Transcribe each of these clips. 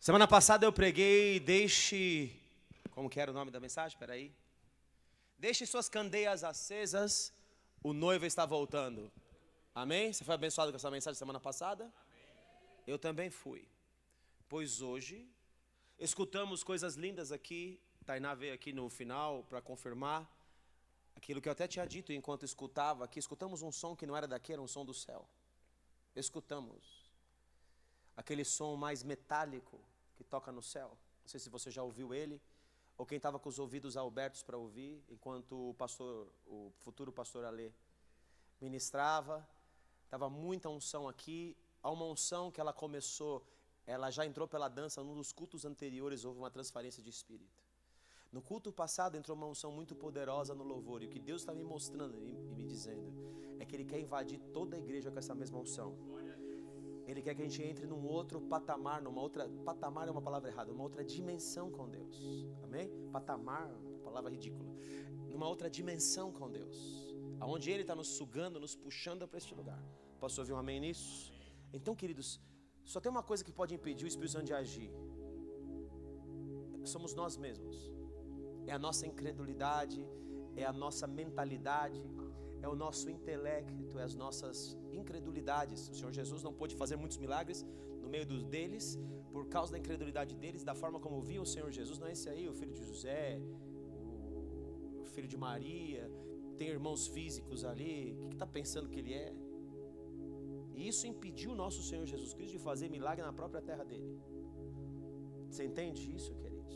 Semana passada eu preguei, como que era o nome da mensagem? Espera aí. Deixe suas candeias acesas, o noivo está voltando. Amém? Você foi abençoado com essa mensagem semana passada? Amém. Eu também fui. Pois hoje, escutamos coisas lindas aqui. Tainá veio aqui no final para confirmar aquilo que eu até tinha dito enquanto escutava aqui. Escutamos um som que não era daqui, era um som do céu. Escutamos aquele som mais metálico que toca no céu. Não sei se você já ouviu ele, ou quem estava com os ouvidos abertos para ouvir, enquanto o futuro pastor Alê ministrava. Estava muita unção aqui. Há uma unção que ela começou, ela já entrou pela dança. Num dos cultos anteriores houve uma transferência de espírito. No culto passado entrou uma unção muito poderosa no louvor. E o que Deus está me mostrando e me dizendo é que Ele quer invadir toda a igreja com essa mesma unção. Ele quer que a gente entre num outro patamar, patamar é uma palavra errada, uma outra dimensão com Deus. Amém? Patamar, palavra ridícula. Numa outra dimensão com Deus. Aonde Ele está nos sugando, nos puxando para este lugar. Posso ouvir um amém nisso? Então, queridos, só tem uma coisa que pode impedir o Espírito Santo de agir. Somos nós mesmos. É a nossa incredulidade, é a nossa mentalidade, é o nosso intelecto, é as nossas incredulidades. O Senhor Jesus não pôde fazer muitos milagres no meio deles, por causa da incredulidade deles, da forma como viam o Senhor Jesus. Não é esse aí, o filho de José, o filho de Maria, tem irmãos físicos ali, o que está pensando que ele é? E isso impediu o nosso Senhor Jesus Cristo de fazer milagre na própria terra dele. Você entende isso, queridos?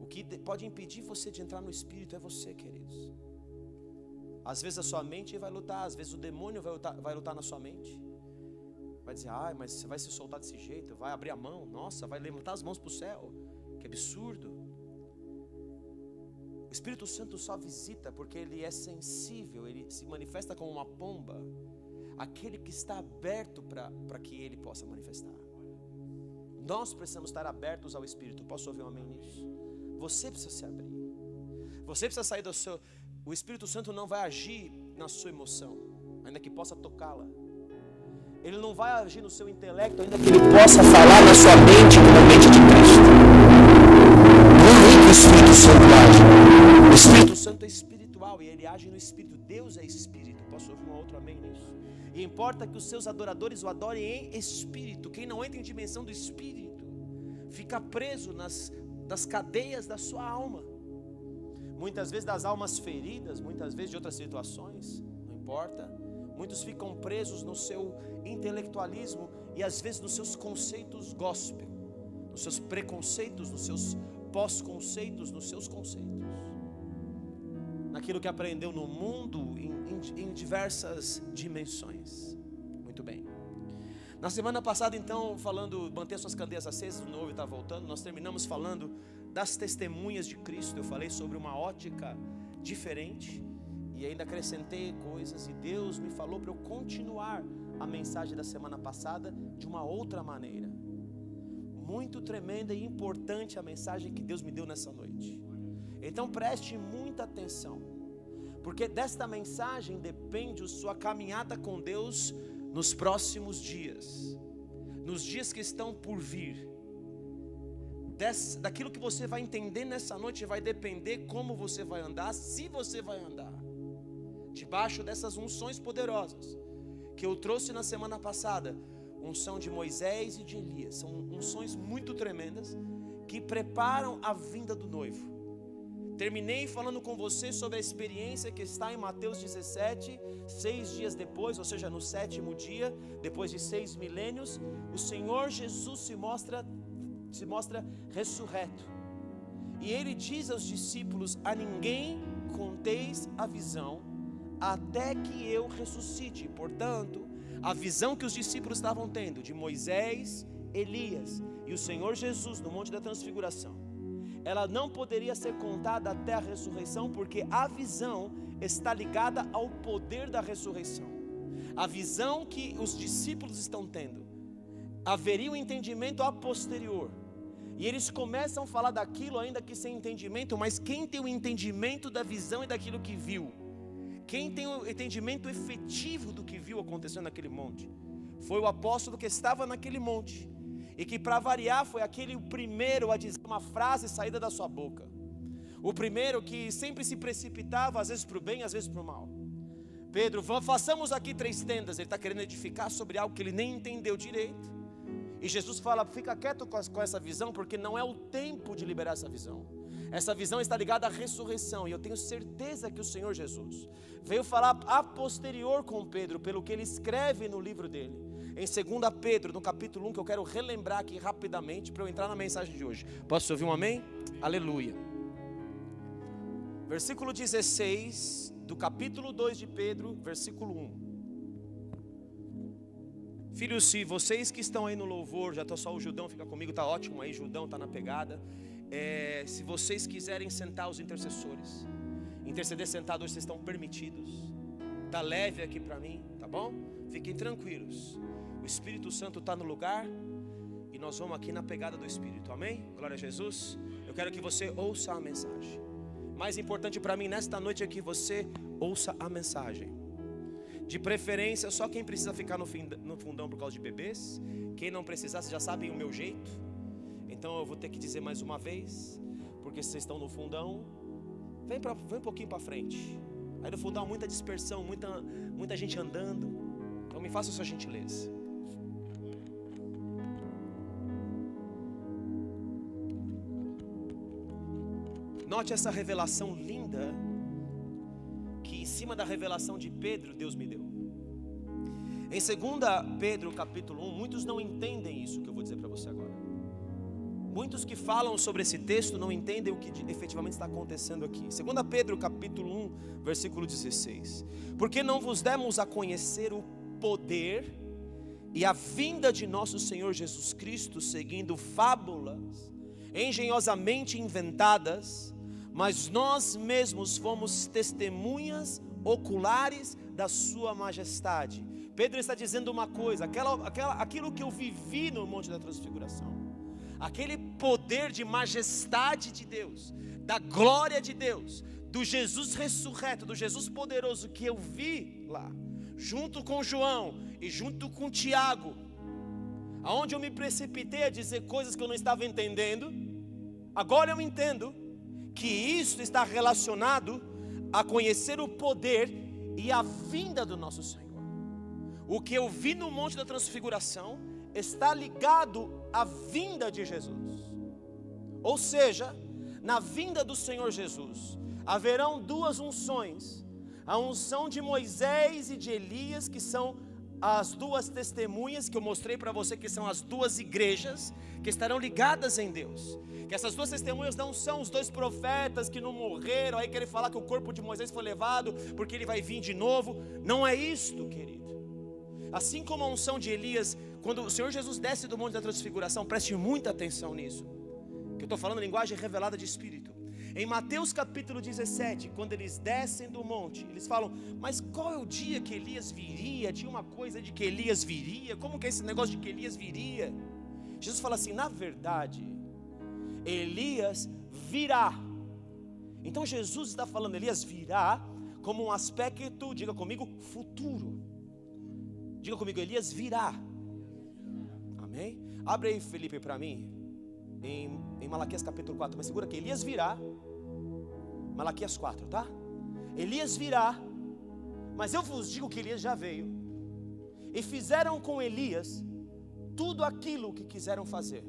O que pode impedir você de entrar no Espírito é você, queridos. Às vezes a sua mente vai lutar, às vezes o demônio vai lutar na sua mente. Vai dizer, mas você vai se soltar desse jeito, vai abrir a mão, nossa, vai levantar as mãos para o céu, que absurdo. O Espírito Santo só visita porque ele é sensível, ele se manifesta como uma pomba, aquele que está aberto para que ele possa manifestar. Nós precisamos estar abertos ao Espírito. Posso ouvir um amém nisso? Você precisa se abrir. Você precisa sair do seu... O Espírito Santo não vai agir na sua emoção, ainda que possa tocá-la. Ele não vai agir no seu intelecto, ainda que ele possa falar na sua mente como a mente de Cristo. Não é que o Espírito Santo age. O Espírito Santo é espiritual e ele age no Espírito. Deus é Espírito. Posso ouvir um outro amém nisso? E importa que os seus adoradores o adorem em Espírito. Quem não entra em dimensão do Espírito fica preso das cadeias da sua alma. Muitas vezes das almas feridas, muitas vezes de outras situações, não importa. Muitos ficam presos no seu intelectualismo e às vezes nos seus conceitos gospel, nos seus preconceitos, nos seus pós-conceitos, nos seus conceitos, naquilo que aprendeu no mundo em diversas dimensões. Muito bem. Na semana passada, então, falando, manter suas candeias acesas, o noivo está voltando, nós terminamos falando das testemunhas de Cristo. Eu falei sobre uma ótica diferente e ainda acrescentei coisas, e Deus me falou para eu continuar a mensagem da semana passada de uma outra maneira. Muito tremenda e importante a mensagem que Deus me deu nessa noite. Então preste muita atenção, porque desta mensagem depende a sua caminhada com Deus nos próximos dias, nos dias que estão por vir. Daquilo que você vai entender nessa noite vai depender como você vai andar, se você vai andar debaixo dessas unções poderosas que eu trouxe na semana passada. Unção de Moisés e de Elias, são unções muito tremendas que preparam a vinda do noivo. Terminei falando com você sobre a experiência que está em Mateus 17, 6 dias depois, ou seja, no 7º dia, depois de 6 milênios, o Senhor Jesus se mostra ressurreto. E Ele diz aos discípulos: a ninguém conteis a visão, até que eu ressuscite. Portanto, a visão que os discípulos estavam tendo de Moisés, Elias e o Senhor Jesus no Monte da Transfiguração, ela não poderia ser contada até a ressurreição, porque a visão está ligada ao poder da ressurreição. A visão que os discípulos estão tendo, haveria um entendimento a posterior, e eles começam a falar daquilo ainda que sem entendimento. Mas quem tem o entendimento da visão e daquilo que viu, quem tem o entendimento efetivo do que viu acontecendo naquele monte, foi o apóstolo que estava naquele monte. e que, para variar, foi aquele o primeiro a dizer uma frase saída da sua boca, o primeiro que sempre se precipitava, às vezes para o bem, às vezes para o mal. Pedro, façamos aqui 3 tendas. Ele está querendo edificar sobre algo que ele nem entendeu direito, e Jesus fala: fica quieto com essa visão, porque não é o tempo de liberar essa visão. Essa visão está ligada à ressurreição, e eu tenho certeza que o Senhor Jesus veio falar a posterior com Pedro, pelo que ele escreve no livro dele, em 2 Pedro, no capítulo 1, que eu quero relembrar aqui rapidamente, para eu entrar na mensagem de hoje. Posso ouvir um amém? Aleluia. Versículo 16, do capítulo 2 de Pedro, versículo 1. Filhos, se vocês que estão aí no louvor, já estou só o Judão, fica comigo, está ótimo aí, Judão está na pegada. Se vocês quiserem sentar os intercessores, interceder sentado hoje, vocês estão permitidos. Está leve aqui para mim, tá bom? Fiquem tranquilos, o Espírito Santo está no lugar, e nós vamos aqui na pegada do Espírito, amém? Glória a Jesus. Eu quero que você ouça a mensagem. Mais importante para mim nesta noite é que você ouça a mensagem. De preferência, só quem precisa ficar no fundão por causa de bebês. Quem não precisar, vocês já sabem o meu jeito. Então eu vou ter que dizer mais uma vez, porque vocês estão no fundão, vem um pouquinho para frente. Aí no fundão muita dispersão, muita gente andando. Então me faça a sua gentileza. Note essa revelação linda, que em cima da revelação de Pedro, Deus me deu. Em 2 Pedro capítulo 1, muitos não entendem isso que eu vou dizer para você agora. Muitos que falam sobre esse texto não entendem o que efetivamente está acontecendo aqui. 2 Pedro capítulo 1, versículo 16. Porque não vos demos a conhecer o poder e a vinda de nosso Senhor Jesus Cristo, seguindo fábulas engenhosamente inventadas, mas nós mesmos fomos testemunhas oculares da sua majestade. Pedro está dizendo uma coisa: aquilo que eu vivi no Monte da Transfiguração, aquele poder de majestade de Deus, da glória de Deus, do Jesus ressurreto, do Jesus poderoso que eu vi lá, junto com João e junto com Tiago, aonde eu me precipitei a dizer coisas que eu não estava entendendo. Agora eu entendo que isso está relacionado a conhecer o poder e a vinda do nosso Senhor. O que eu vi no Monte da Transfiguração está ligado à vinda de Jesus. Ou seja, na vinda do Senhor Jesus haverão 2 unções: a unção de Moisés e de Elias, que são as 2 testemunhas que eu mostrei para você, que são as 2 igrejas que estarão ligadas em Deus. Que essas 2 testemunhas não são os 2 profetas que não morreram, aí querem falar que o corpo de Moisés foi levado porque ele vai vir de novo. Não é isto, querido. Assim como a unção de Elias, quando o Senhor Jesus desce do Monte da Transfiguração, preste muita atenção nisso, que eu estou falando linguagem revelada de Espírito. Em Mateus capítulo 17, quando eles descem do monte, eles falam: mas qual é o dia que Elias viria? Tinha uma coisa de que Elias viria. Como que é esse negócio de que Elias viria? Jesus fala assim: na verdade, Elias virá. Então Jesus está falando Elias virá como um aspecto, diga comigo, futuro. Diga comigo, Elias virá. Amém? Abre aí, Felipe, para mim, em Malaquias capítulo 4, mas segura aqui, Elias virá. Malaquias 4, tá? Elias virá, mas eu vos digo que Elias já veio, e fizeram com Elias tudo aquilo que quiseram fazer.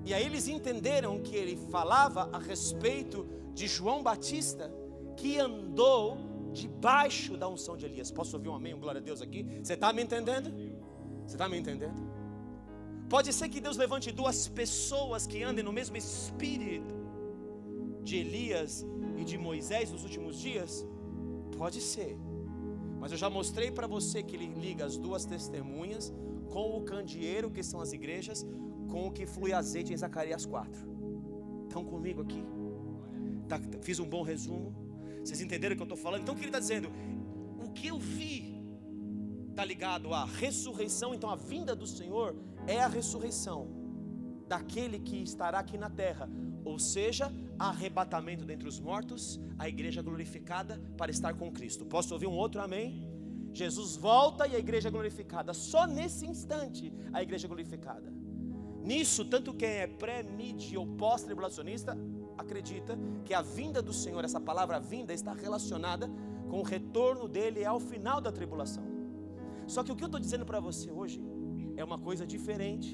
E aí eles entenderam que ele falava a respeito de João Batista, que andou debaixo da unção de Elias. Posso ouvir um amém, um glória a Deus aqui? Você está me entendendo? Você está me entendendo? Pode ser que Deus levante 2 pessoas que andem no mesmo espírito de Elias e de Moisés nos últimos dias? Pode ser. Mas eu já mostrei para você que ele liga as 2 testemunhas com o candeeiro, que são as igrejas, com o que flui azeite em Zacarias 4. Estão comigo aqui? Fiz um bom resumo. Vocês entenderam o que eu estou falando? Então o que ele está dizendo? O que eu vi está ligado à ressurreição. Então a vinda do Senhor é a ressurreição daquele que estará aqui na terra, ou seja, arrebatamento dentre os mortos, a igreja glorificada para estar com Cristo. Posso ouvir um outro amém? Jesus volta e a igreja é glorificada. Só nesse instante a igreja é glorificada. Nisso, tanto quem é pré, mid ou pós-tribulacionista acredita que a vinda do Senhor, essa palavra vinda, está relacionada com o retorno dele ao final da tribulação. Só que o que eu estou dizendo para você hoje é uma coisa diferente.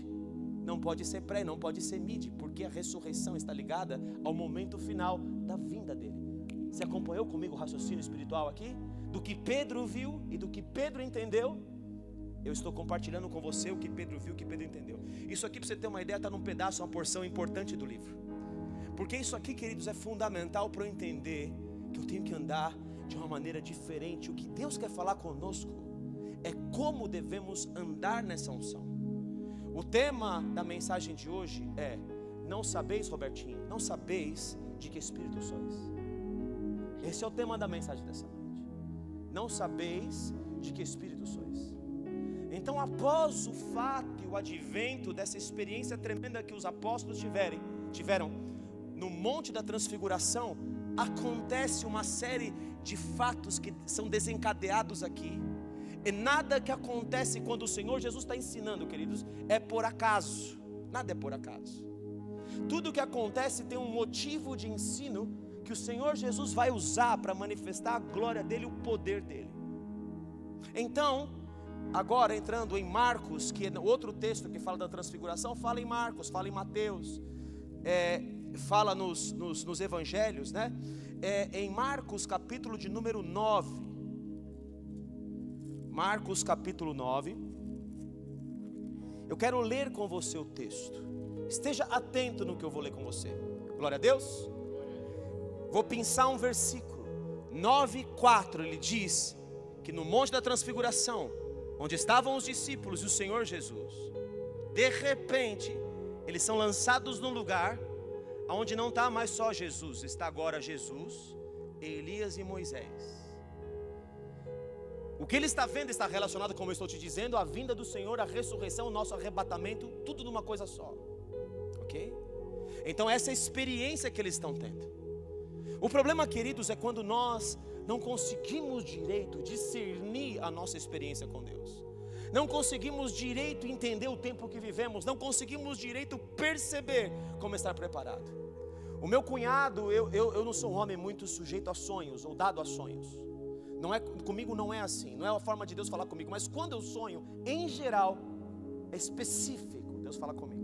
Não pode ser pré, não pode ser mid, porque a ressurreição está ligada ao momento final da vinda dele. Você acompanhou comigo o raciocínio espiritual aqui? Do que Pedro viu e do que Pedro entendeu? Eu estou compartilhando com você o que Pedro viu, o que Pedro entendeu. Isso aqui, para você ter uma ideia, está num pedaço, uma porção importante do livro. Porque isso aqui, queridos, é fundamental para eu entender que eu tenho que andar de uma maneira diferente. O que Deus quer falar conosco é como devemos andar nessa unção. O tema da mensagem de hoje é: não sabeis, Robertinho, não sabeis de que espírito sois. Esse é o tema da mensagem dessa noite. Não sabeis de que espírito sois. Então, após o fato e o advento dessa experiência tremenda que os apóstolos tiveram no Monte da Transfiguração, acontece uma série de fatos que são desencadeados aqui. E nada que acontece quando o Senhor Jesus está ensinando, queridos, é por acaso. Nada é por acaso. Tudo que acontece tem um motivo de ensino que o Senhor Jesus vai usar para manifestar a glória dele, o poder dele. Então, agora entrando em Marcos, que é outro texto que fala da transfiguração, fala em Marcos, fala em Mateus, fala nos evangelhos, né? Em Marcos capítulo de número 9, Marcos capítulo 9, eu quero ler com você o texto. Esteja atento no que eu vou ler com você. Glória a Deus. Vou pensar um versículo 9:4, ele diz que no Monte da Transfiguração, onde estavam os discípulos e o Senhor Jesus, de repente eles são lançados num lugar onde não está mais só Jesus, está agora Jesus, Elias e Moisés. O que ele está vendo está relacionado, como eu estou te dizendo, a vinda do Senhor, a ressurreição, o nosso arrebatamento, tudo numa coisa só. Ok? Então essa é a experiência que eles estão tendo. O problema, queridos, é quando nós não conseguimos direito discernir a nossa experiência com Deus. Não conseguimos direito entender o tempo que vivemos. Não conseguimos direito perceber como estar preparado. O meu cunhado, eu não sou um homem muito sujeito a sonhos, ou dado a sonhos. Comigo não é assim, não é a forma de Deus falar comigo. Mas quando eu sonho, em geral, é específico, Deus fala comigo.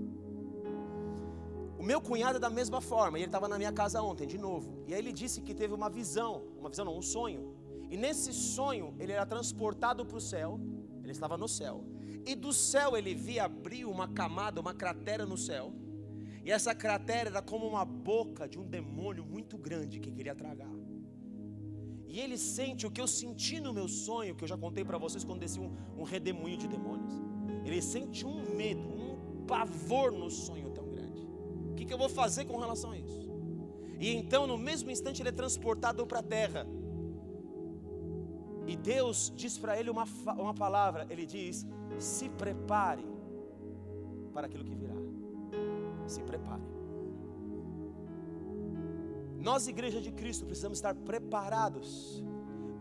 O meu cunhado é da mesma forma, e ele estava na minha casa ontem, de novo. E aí ele disse que teve um sonho. E nesse sonho, ele era transportado para o céu, ele estava no céu. E do céu ele via abrir uma camada, uma cratera no céu. E essa cratera era como uma boca de um demônio muito grande que queria tragar. E ele sente o que eu senti no meu sonho, que eu já contei para vocês quando desci um redemoinho de demônios. Ele sente um medo, um pavor no sonho tão grande. O que eu vou fazer com relação a isso? E então no mesmo instante ele é transportado para a terra. E Deus diz para ele uma palavra. Ele diz: se prepare para aquilo que virá. Se prepare. Nós, igreja de Cristo, precisamos estar preparados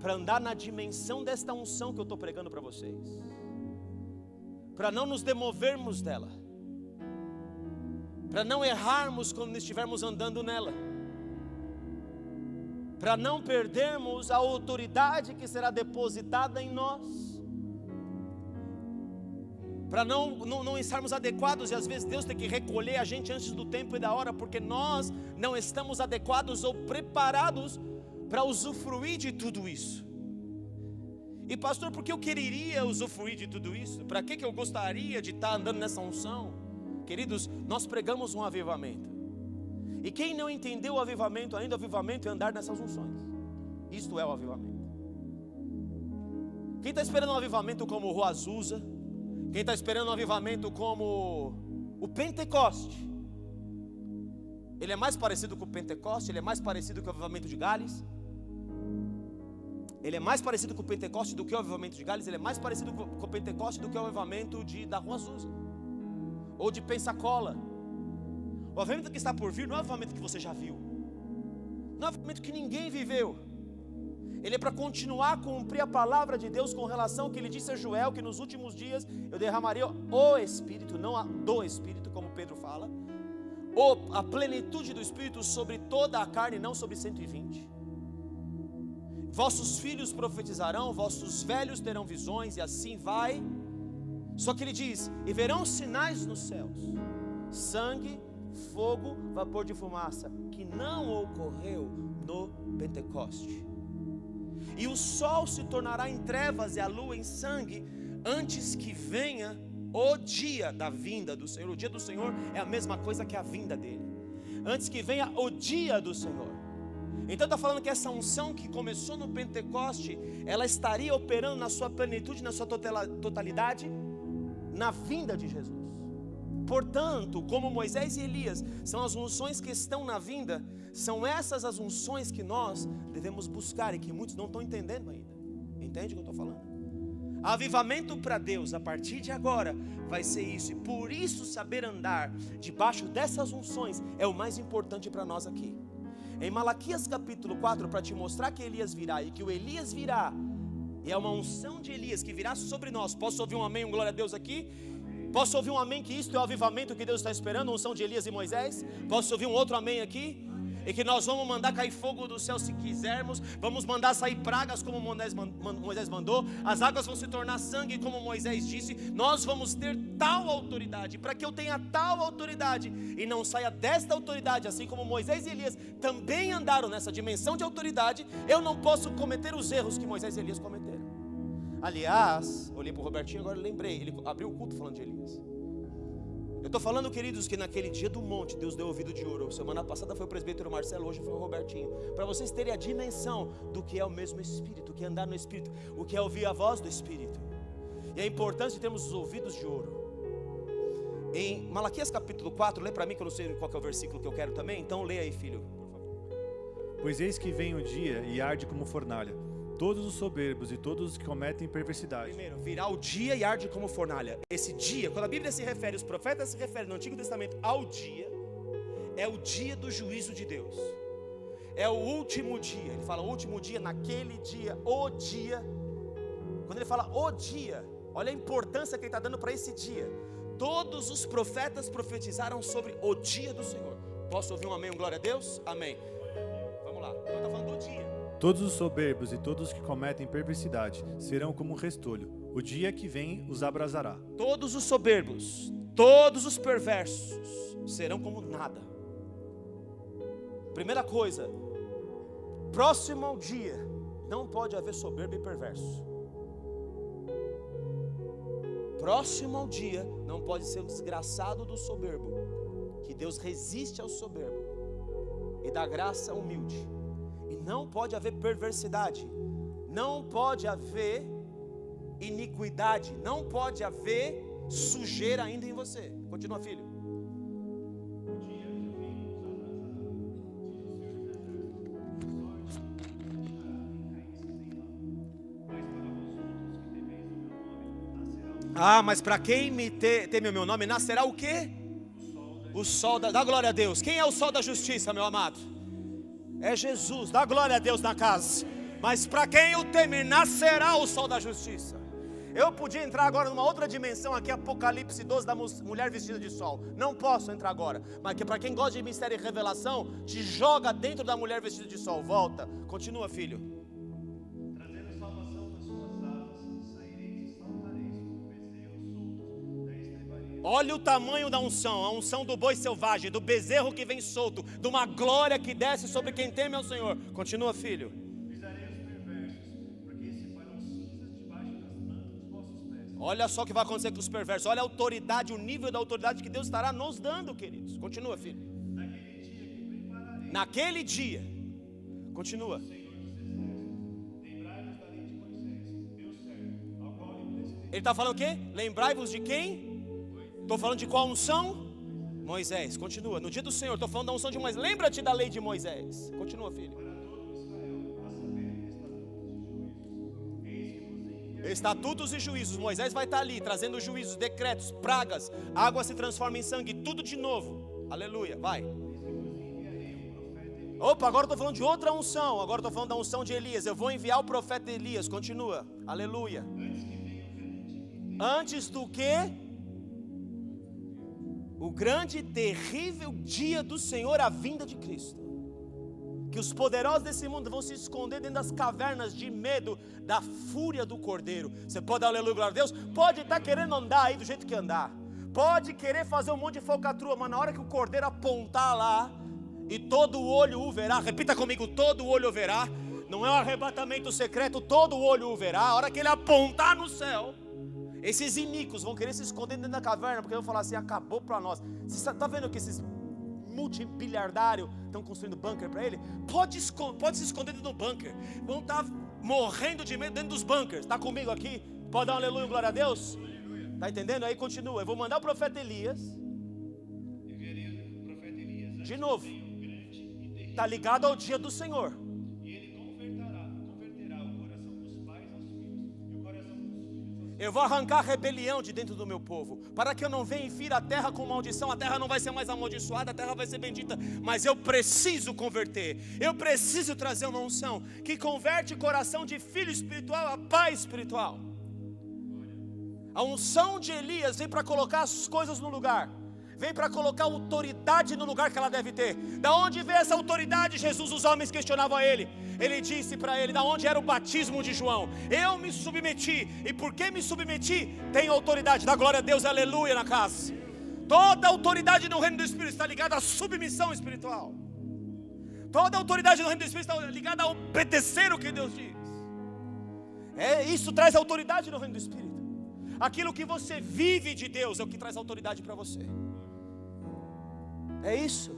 para andar na dimensão desta unção que eu estou pregando para vocês, para não nos demovermos dela, para não errarmos quando estivermos andando nela, para não perdermos a autoridade que será depositada em nós, para não estarmos adequados, e às vezes Deus tem que recolher a gente antes do tempo e da hora, porque nós não estamos adequados ou preparados para usufruir de tudo isso. E pastor, por que eu quereria usufruir de tudo isso? Para que eu gostaria de estar andando nessa unção? Queridos, nós pregamos um avivamento, e quem não entendeu o avivamento ainda, o avivamento é andar nessas unções. Isto é o avivamento. Quem está esperando um avivamento como o Rua Azusa, quem está esperando um avivamento como o Pentecoste, ele é mais parecido com o Pentecoste, ele é mais parecido com o avivamento de Gales. Ele é mais parecido com o Pentecoste do que o avivamento de Gales. Ele é mais parecido com o Pentecoste do que o avivamento da Rua Azusa ou de Pensacola. O avivamento que está por vir não é o avivamento que você já viu, não é o avivamento que ninguém viveu. Ele é para continuar a cumprir a palavra de Deus com relação ao que ele disse a Joel, que nos últimos dias eu derramaria o Espírito, não do Espírito, como Pedro fala, a plenitude do Espírito sobre toda a carne, não sobre 120. Vossos filhos profetizarão, vossos velhos terão visões, e assim vai. Só que ele diz: e verão sinais nos céus, sangue, fogo, vapor de fumaça, que não ocorreu no Pentecoste. E o sol se tornará em trevas e a lua em sangue, antes que venha o dia da vinda do Senhor. O dia do Senhor é a mesma coisa que a vinda dele. Antes que venha o dia do Senhor. Então está falando que essa unção que começou no Pentecoste, ela estaria operando na sua plenitude, na sua totalidade, na vinda de Jesus. Portanto, como Moisés e Elias são as unções que estão na vinda, são essas as unções que nós devemos buscar e que muitos não estão entendendo ainda. Entende o que eu estou falando? Avivamento para Deus a partir de agora vai ser isso, e por isso saber andar debaixo dessas unções é o mais importante para nós aqui. Em Malaquias capítulo 4, para te mostrar que Elias virá e que o Elias virá, e é uma unção de Elias que virá sobre nós. Posso ouvir um amém, um glória a Deus aqui? Posso ouvir um amém, que isto é o avivamento que Deus está esperando, a unção de Elias e Moisés? Posso ouvir um outro amém aqui? E que nós vamos mandar cair fogo do céu se quisermos, vamos mandar sair pragas como Moisés mandou, as águas vão se tornar sangue como Moisés disse. Nós vamos ter tal autoridade. Para que eu tenha tal autoridade e não saia desta autoridade, assim como Moisés e Elias também andaram nessa dimensão de autoridade, eu não posso cometer os erros que Moisés e Elias cometeram. Aliás, olhei para o Robertinho, agora lembrei, ele abriu o culto falando de Elias. Eu estou falando, queridos, que naquele dia do monte Deus deu ouvido de ouro. Semana passada foi o presbítero Marcelo, hoje foi o Robertinho. Para vocês terem a dimensão do que é o mesmo Espírito, o que é andar no Espírito, o que é ouvir a voz do Espírito, e a importância de termos os ouvidos de ouro. Em Malaquias capítulo 4, lê para mim, que eu não sei qual que é o versículo que eu quero também. Então lê aí, filho, por favor. Pois eis que vem o dia e arde como fornalha todos os soberbos e todos os que cometem perversidade. Primeiro, virá o dia e arde como fornalha. Esse dia, quando a Bíblia se refere, os profetas se referem no Antigo Testamento ao dia, é o dia do juízo de Deus. É o último dia. Ele fala o último dia, naquele dia, o dia. Quando ele fala o dia, olha a importância que ele está dando para esse dia. Todos os profetas profetizaram sobre o dia do Senhor. Posso ouvir um amém, um glória a Deus? Amém. Vamos lá, então está falando do dia. Todos os soberbos e todos os que cometem perversidade serão como um restolho. O dia que vem os abrasará. Todos os soberbos, todos os perversos serão como nada. Primeira coisa, próximo ao dia, não pode haver soberbo e perverso. Próximo ao dia, não pode ser o desgraçado do soberbo, que Deus resiste ao soberbo e dá graça ao humilde. E não pode haver perversidade, não pode haver iniquidade, não pode haver sujeira ainda em você. Continua, filho. Ah, mas para quem teme o meu nome, nascerá o quê? O sol da glória a Deus. Quem é o sol da justiça, meu amado? É Jesus. Dá glória a Deus na casa. Mas para quem o temer, nascerá o sol da justiça. Eu podia entrar agora numa outra dimensão aqui, Apocalipse 12, da mulher vestida de sol. Não posso entrar agora. Mas que para quem gosta de mistério e revelação, te joga dentro da mulher vestida de sol. Volta. Continua, filho. Trazendo salvação nas suas asas, saireis e saltareis como bezerro solto da estrebaria. Olha o tamanho da unção, a unção do boi selvagem, do bezerro que vem solto, de uma glória que desce sobre quem teme ao Senhor. Continua, filho. Pisarei os perversos, porque se farão cinzas debaixo das plantas dos vossos pés. Olha só o que vai acontecer com os perversos. Olha a autoridade, o nível da autoridade que Deus estará nos dando, queridos. Continua, filho. Naquele dia que prepararei. Naquele dia. Continua. Lembrai-vos da lei de Moisés, meu servo, ao qual lhe descrevei. Ele está falando o quê? Lembrai-vos de quem? Estou falando de qual unção? Moisés. Continua. No dia do Senhor, estou falando da unção de Moisés. Lembra-te da lei de Moisés. Continua, filho. Para todo Israel, a saber, Estatutos e juízos. Moisés vai estar ali trazendo juízos, decretos, pragas. Água se transforma em sangue, tudo de novo. Aleluia. Vai. enviarei um profeta em Opa, agora eu estou falando de outra unção. Agora estou falando da unção de Elias. Eu vou enviar o profeta Elias. Continua, aleluia. Antes do que? O grande e terrível dia do Senhor, a vinda de Cristo. Que os poderosos desse mundo vão se esconder dentro das cavernas de medo da fúria do Cordeiro. Você pode dar aleluia, glória a Deus? Pode estar querendo andar aí do jeito que andar. Pode querer fazer um monte de falcatrua, mas na hora que o Cordeiro apontar lá, e todo olho o verá, repita comigo, todo olho o verá. Não é um arrebatamento secreto, todo olho o verá. A hora que ele apontar no céu, esses iníquos vão querer se esconder dentro da caverna, porque vão falar assim, acabou para nós. Você está vendo que esses multibilhardários estão construindo bunker para ele? Pode se esconder dentro do bunker. Vão estar morrendo de medo dentro dos bunkers. Está comigo aqui? Pode dar um aleluia, glória a Deus? Está entendendo? Aí continua, eu vou mandar o profeta Elias. De novo, está ligado ao dia do Senhor. E ele converterá o coração dos pais aos filhos e o coração dos filhos aos Eu vou arrancar a rebelião de dentro do meu povo, para que eu não venha e fira a terra com maldição. A terra não vai ser mais amaldiçoada, a terra vai ser bendita. Mas eu preciso converter, eu preciso trazer uma unção que converte coração de filho espiritual a pai espiritual. A unção de Elias vem para colocar as coisas no lugar, vem para colocar autoridade no lugar que ela deve ter. Da onde veio essa autoridade, Jesus? Os homens questionavam a ele. Ele disse para ele, da onde era o batismo de João? Eu me submeti, e porque me submeti, tenho autoridade. Dá glória a Deus, aleluia na casa. Toda autoridade no reino do Espírito está ligada à submissão espiritual. Toda autoridade no reino do Espírito está ligada a obedecer o que Deus diz. Isso traz autoridade no reino do Espírito. Aquilo que você vive de Deus é o que traz autoridade para você. É isso.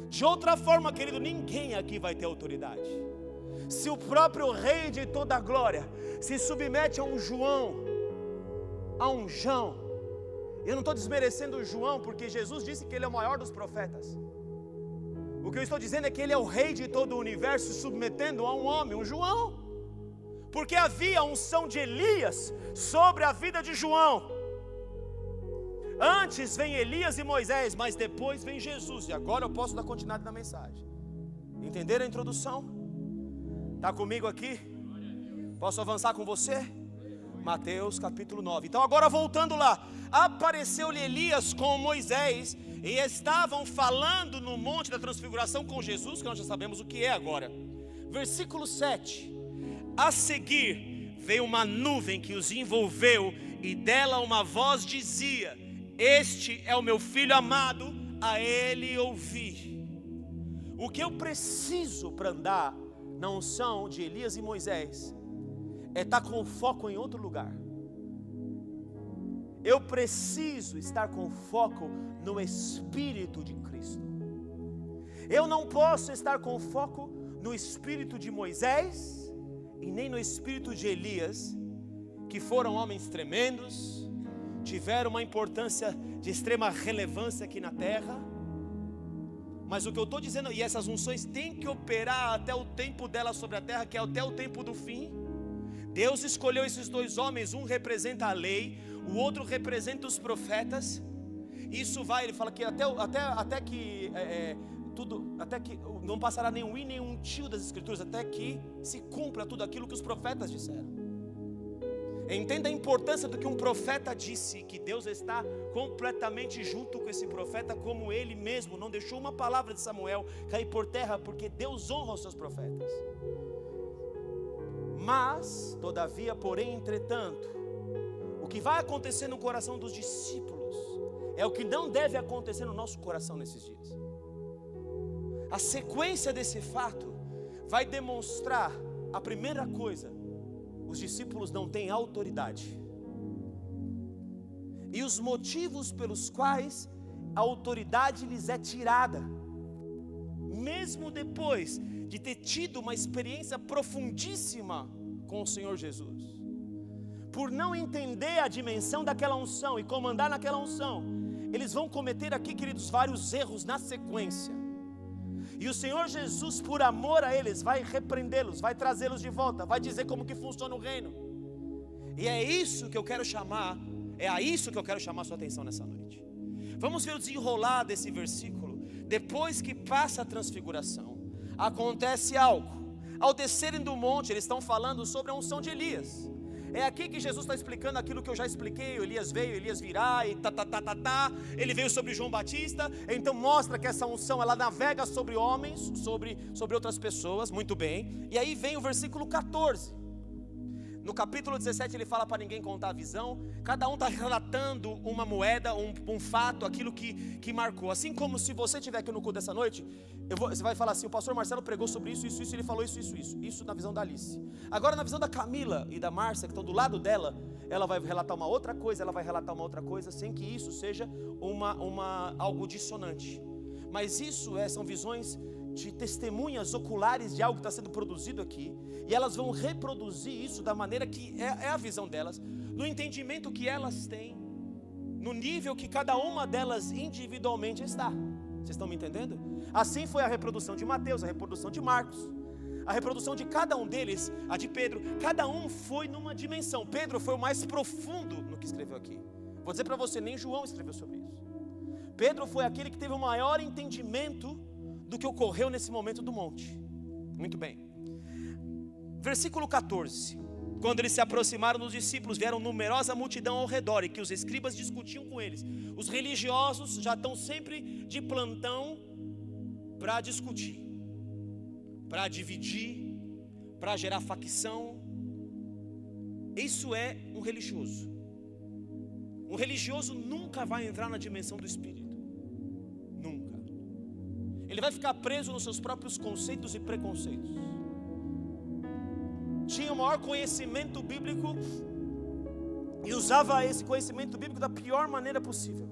De outra forma, querido, ninguém aqui vai ter autoridade. Se o próprio Rei de toda a glória se submete a um João, a um Jão. Eu não estou desmerecendo o João, porque Jesus disse que ele é o maior dos profetas. O que eu estou dizendo é que ele é o Rei de todo o universo, submetendo a um homem, um João. Porque havia a unção de Elias sobre a vida de João. Antes vem Elias e Moisés, mas depois vem Jesus. E agora eu posso dar continuidade na mensagem. Entenderam a introdução? Está comigo aqui? Posso avançar com você? Mateus capítulo 9. Então agora voltando lá, apareceu-lhe Elias com Moisés, e estavam falando no monte da transfiguração com Jesus, que nós já sabemos o que é agora. Versículo 7. A seguir veio uma nuvem que os envolveu, e dela uma voz dizia: este é o meu filho amado, a ele ouvi. O que eu preciso para andar na unção de Elias e Moisés é estar com foco em outro lugar. Eu preciso estar com foco no Espírito de Cristo. Eu não posso estar com foco no Espírito de Moisés e nem no Espírito de Elias, que foram homens tremendos, tiveram uma importância de extrema relevância aqui na terra. Mas o que eu estou dizendo, e essas unções têm que operar até o tempo delas sobre a terra, que é até o tempo do fim. Deus escolheu esses dois homens, um representa a lei, o outro representa os profetas. Isso vai, ele fala que até que não passará nenhum i nem um tio das escrituras, até que se cumpra tudo aquilo que os profetas disseram. Entenda a importância do que um profeta disse, que Deus está completamente junto com esse profeta, como ele mesmo não deixou uma palavra de Samuel cair por terra, porque Deus honra os seus profetas. Mas, todavia, porém, entretanto, o que vai acontecer no coração dos discípulos é o que não deve acontecer no nosso coração nesses dias. A sequência desse fato vai demonstrar a primeira coisa: os discípulos não têm autoridade. E os motivos pelos quais a autoridade lhes é tirada, mesmo depois de ter tido uma experiência profundíssima com o Senhor Jesus, por não entender a dimensão daquela unção e comandar naquela unção, eles vão cometer aqui, queridos, vários erros na sequência. E o Senhor Jesus, por amor a eles, vai repreendê-los, vai trazê-los de volta, vai dizer como que funciona o reino. E é isso que eu quero chamar, é a isso que eu quero chamar a sua atenção nessa noite. Vamos ver o desenrolar desse versículo. Depois que passa a transfiguração, acontece algo. Ao descerem do monte, eles estão falando sobre a unção de Elias. É aqui que Jesus está explicando aquilo que eu já expliquei. Elias veio, Elias virá e ele veio sobre João Batista. Então mostra que essa unção, ela navega sobre homens, sobre outras pessoas. Muito bem. E aí vem o versículo 14. No capítulo 17 ele fala para ninguém contar a visão. Cada um está relatando uma moeda, um fato, aquilo que marcou. Assim como se você estiver aqui no culto dessa noite, você vai falar assim: o pastor Marcelo pregou sobre isso, ele falou isso. Isso na visão da Alice. Agora na visão da Camila e da Márcia, que estão do lado dela, ela vai relatar uma outra coisa, sem que isso seja algo dissonante. Mas isso são visões de testemunhas oculares de algo que está sendo produzido aqui, e elas vão reproduzir isso da maneira que é a visão delas, no entendimento que elas têm, no nível que cada uma delas individualmente está. Vocês estão me entendendo? Assim foi a reprodução de Mateus, a reprodução de Marcos, a reprodução de cada um deles, a de Pedro. Cada um foi numa dimensão. Pedro foi o mais profundo no que escreveu aqui. Vou dizer para você, nem João escreveu sobre isso. Pedro foi aquele que teve o maior entendimento do que ocorreu nesse momento do monte. Muito bem. Versículo 14. Quando eles se aproximaram dos discípulos, vieram numerosa multidão ao redor, e que os escribas discutiam com eles. Os religiosos já estão sempre de plantão para discutir, para dividir, para gerar facção. Isso é um religioso. Um religioso nunca vai entrar na dimensão do Espírito. Nunca. Ele vai ficar preso nos seus próprios conceitos e preconceitos. Tinha o maior conhecimento bíblico e usava esse conhecimento bíblico da pior maneira possível.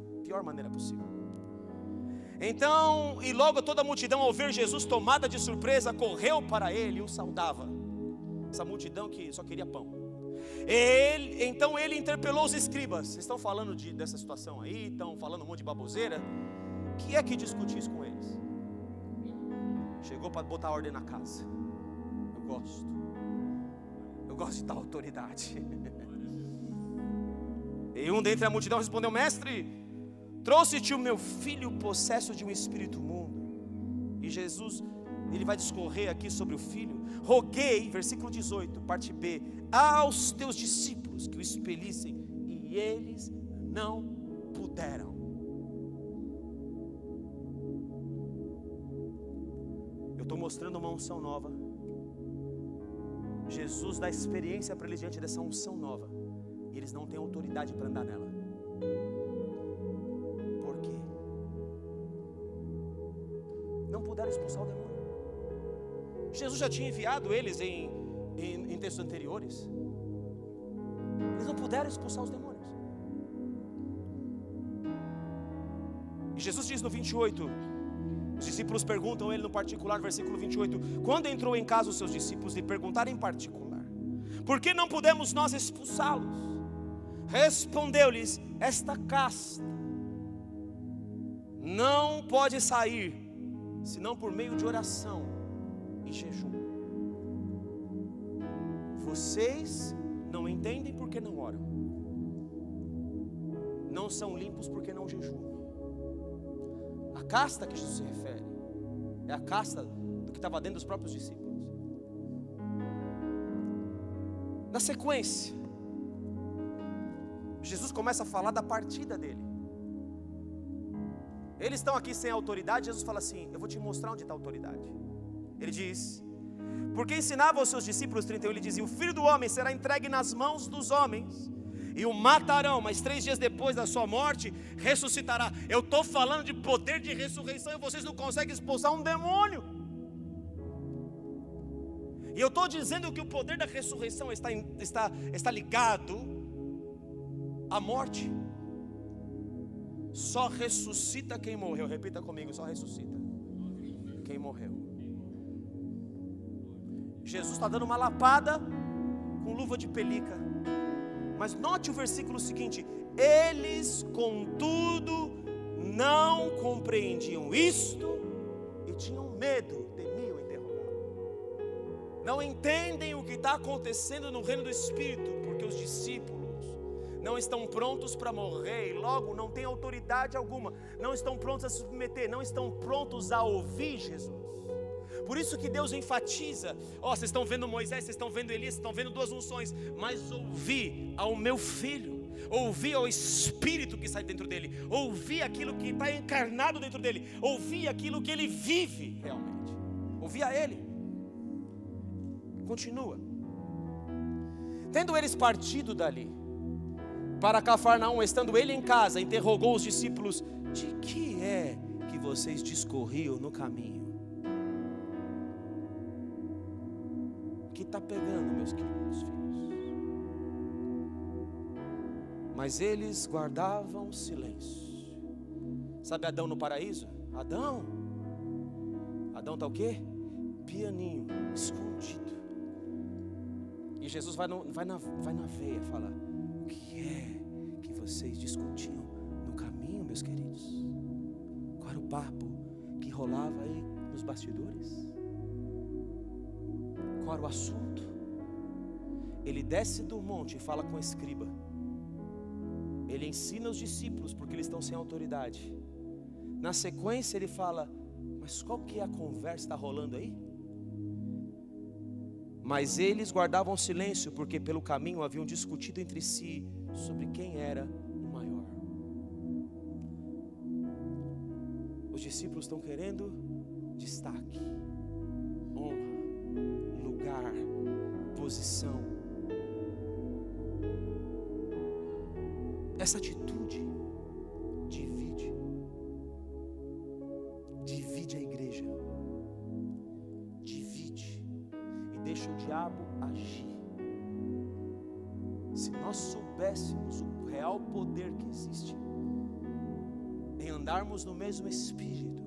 Então, e logo toda a multidão, ao ver Jesus tomada de surpresa, correu para ele e o saudava. Essa multidão que só queria pão. Então ele interpelou os escribas. Vocês estão falando dessa situação aí, estão falando um monte de baboseira. Que é que discutir isso com eles? Chegou para botar ordem na casa. Eu gosto de tal autoridade. E um dentre a multidão respondeu: mestre, trouxe-te o meu filho possesso de um espírito imundo. E Jesus, ele vai discorrer aqui sobre o filho. Roguei, versículo 18, parte B, aos teus discípulos que o expelissem, e eles não puderam. Eu estou mostrando uma unção nova. Jesus dá experiência para eles diante dessa unção nova, e eles não têm autoridade para andar nela. Por quê? Não puderam expulsar o demônio. Jesus já tinha enviado eles em textos anteriores. Eles não puderam expulsar os demônios. E Jesus diz no 28, os discípulos perguntam a ele no particular, versículo 28, quando entrou em casa os seus discípulos lhe perguntaram em particular: por que não pudemos nós expulsá-los? Respondeu-lhes: esta casta não pode sair senão por meio de oração e jejum. Vocês não entendem porque não oram, não são limpos porque não jejuam. A casta que Jesus se refere é a casta do que estava dentro dos próprios discípulos. Na sequência, Jesus começa a falar da partida dele. Eles estão aqui sem autoridade. Jesus fala assim: eu vou te mostrar onde está a autoridade. Ele diz, porque ensinava aos seus discípulos, 31, ele dizia: o filho do homem será entregue nas mãos dos homens e o matarão, mas 3 dias depois da sua morte ressuscitará. Eu estou falando de poder de ressurreição e vocês não conseguem expulsar um demônio. E eu estou dizendo que o poder da ressurreição está ligado à morte. Só ressuscita quem morreu. Repita comigo: só ressuscita quem morreu. Jesus está dando uma lapada com luva de pelica. Mas note o versículo seguinte: eles contudo não compreendiam isto e tinham medo, temiam interrogá-lo. Não entendem o que está acontecendo no reino do Espírito, porque os discípulos não estão prontos para morrer, e logo não têm autoridade alguma, não estão prontos a se submeter, não estão prontos a ouvir Jesus. Por isso que Deus enfatiza: ó, vocês estão vendo Moisés, vocês estão vendo Elias, vocês estão vendo 2 unções, mas ouvi ao meu filho, ouvi ao Espírito que sai dentro dele, ouvi aquilo que está encarnado dentro dele, ouvi aquilo que ele vive realmente, ouvi a ele. Continua. Tendo eles partido dali para Cafarnaum, estando ele em casa, interrogou os discípulos: de que é que vocês discorriam no caminho? O que está pegando, meus queridos filhos? Mas eles guardavam silêncio. Sabe Adão no paraíso? Adão está o quê? Pianinho, escondido. E Jesus vai na veia, fala: o que é que vocês discutiam no caminho, meus queridos? Qual era o papo que rolava aí nos bastidores? Qual era o assunto? Ele desce do monte e fala com o escriba. Ele ensina os discípulos porque eles estão sem autoridade. Na sequência ele fala: mas qual que é a conversa que está rolando aí? Mas eles guardavam silêncio, porque pelo caminho haviam discutido entre si sobre quem era o maior. Os discípulos estão querendo destaque, honra, lugar, posição. Essa atitude divide a igreja, divide e deixa o diabo agir. Se nós soubéssemos o real poder que existe em andarmos no mesmo espírito,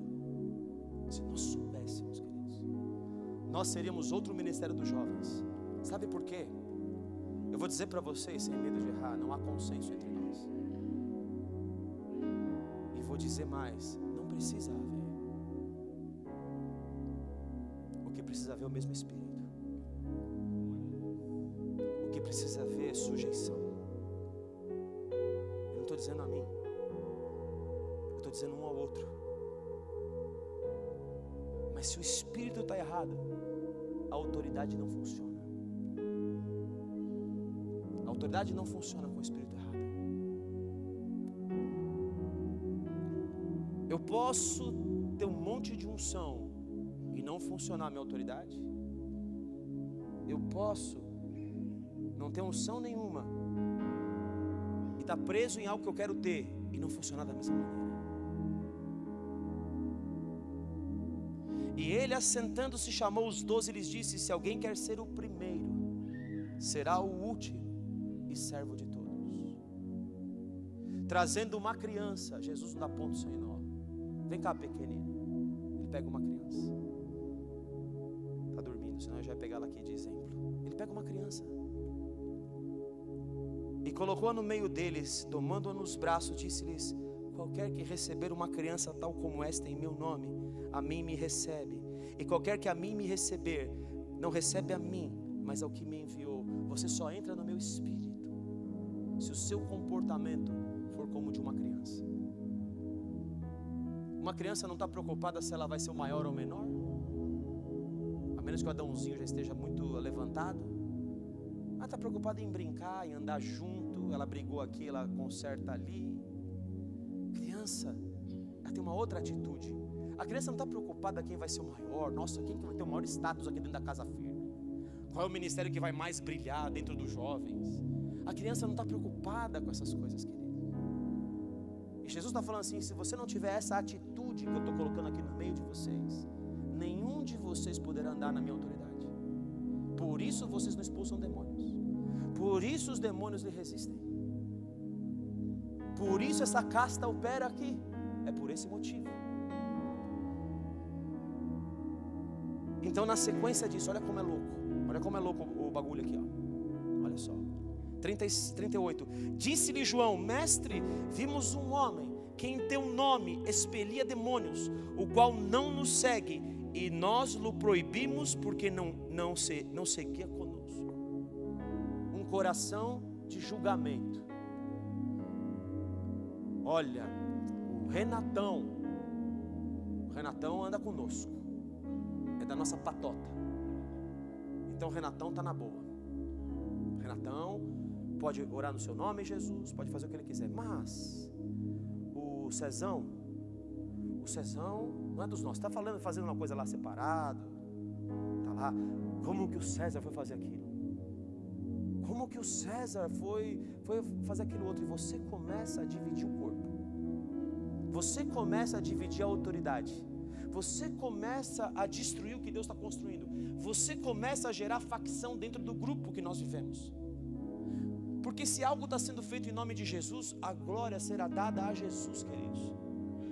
se nós soubéssemos, queridos, nós seríamos outro ministério dos jovens. Sabe por quê? Eu vou dizer para vocês, sem medo de errar, não há consenso entre nós. E vou dizer mais: não precisa haver. O que precisa haver é o mesmo Espírito. O que precisa haver é sujeição. Eu não estou dizendo a mim, eu estou dizendo um ao outro. Mas se o Espírito está errado, a autoridade não funciona. A autoridade não funciona com o Espírito errado. Eu posso ter um monte de unção e não funcionar a minha autoridade. Eu posso não ter unção nenhuma e estar preso em algo que eu quero ter e não funcionar da mesma maneira. E ele, assentando-se, chamou os 12 e lhes disse: se alguém quer ser o primeiro, será o último e servo de todos. Trazendo uma criança, Jesus não dá ponto sem nó. Vem cá, pequenino. Ele pega uma criança. Está dormindo, senão eu já ia pegar ela aqui de exemplo. Ele pega uma criança e colocou-a no meio deles, tomando-a nos braços, disse-lhes: qualquer que receber uma criança tal como esta em meu nome, a mim me recebe. E qualquer que a mim me receber, não recebe a mim, mas ao que me enviou. Você só entra no meu espírito se o seu comportamento for como de uma criança. Uma criança não está preocupada se ela vai ser o maior ou o menor, a menos que o Adãozinho já esteja muito levantado. Ela está preocupada em brincar, em andar junto. Ela brigou aqui, ela conserta ali. Criança, ela tem uma outra atitude. A criança não está preocupada quem vai ser o maior. Nossa, quem que vai ter o maior status aqui dentro da casa firme? Qual é o ministério que vai mais brilhar dentro dos jovens? A criança não está preocupada com essas coisas, querido. E Jesus está falando assim: se você não tiver essa atitude que eu estou colocando aqui no meio de vocês, nenhum de vocês poderá andar na minha autoridade. Por isso vocês não expulsam demônios. Por isso os demônios lhe resistem. Por isso essa casta opera aqui. É por esse motivo. Então, na sequência disso, olha como é louco. Olha como é louco o bagulho aqui, ó. Olha só. 38. Disse-lhe João: mestre, vimos um homem que em teu nome expelia demônios, o qual não nos segue, e nós lhe proibimos porque não seguia conosco. Um coração de julgamento. Olha, o Renatão anda conosco. é da nossa patota. Então o Renatão está na boa. O Renatão pode orar no seu nome, Jesus, pode fazer o que ele quiser. Mas o Cezão não é dos nossos. Está fazendo uma coisa lá separado. Está lá. Como que o César foi fazer aquilo? Como que o César foi fazer aquilo outro? E você começa a dividir o corpo. Você começa a dividir a autoridade. Você começa a destruir o que Deus está construindo. Você começa a gerar facção dentro do grupo que nós vivemos. Porque se algo está sendo feito em nome de Jesus, a glória será dada a Jesus, queridos.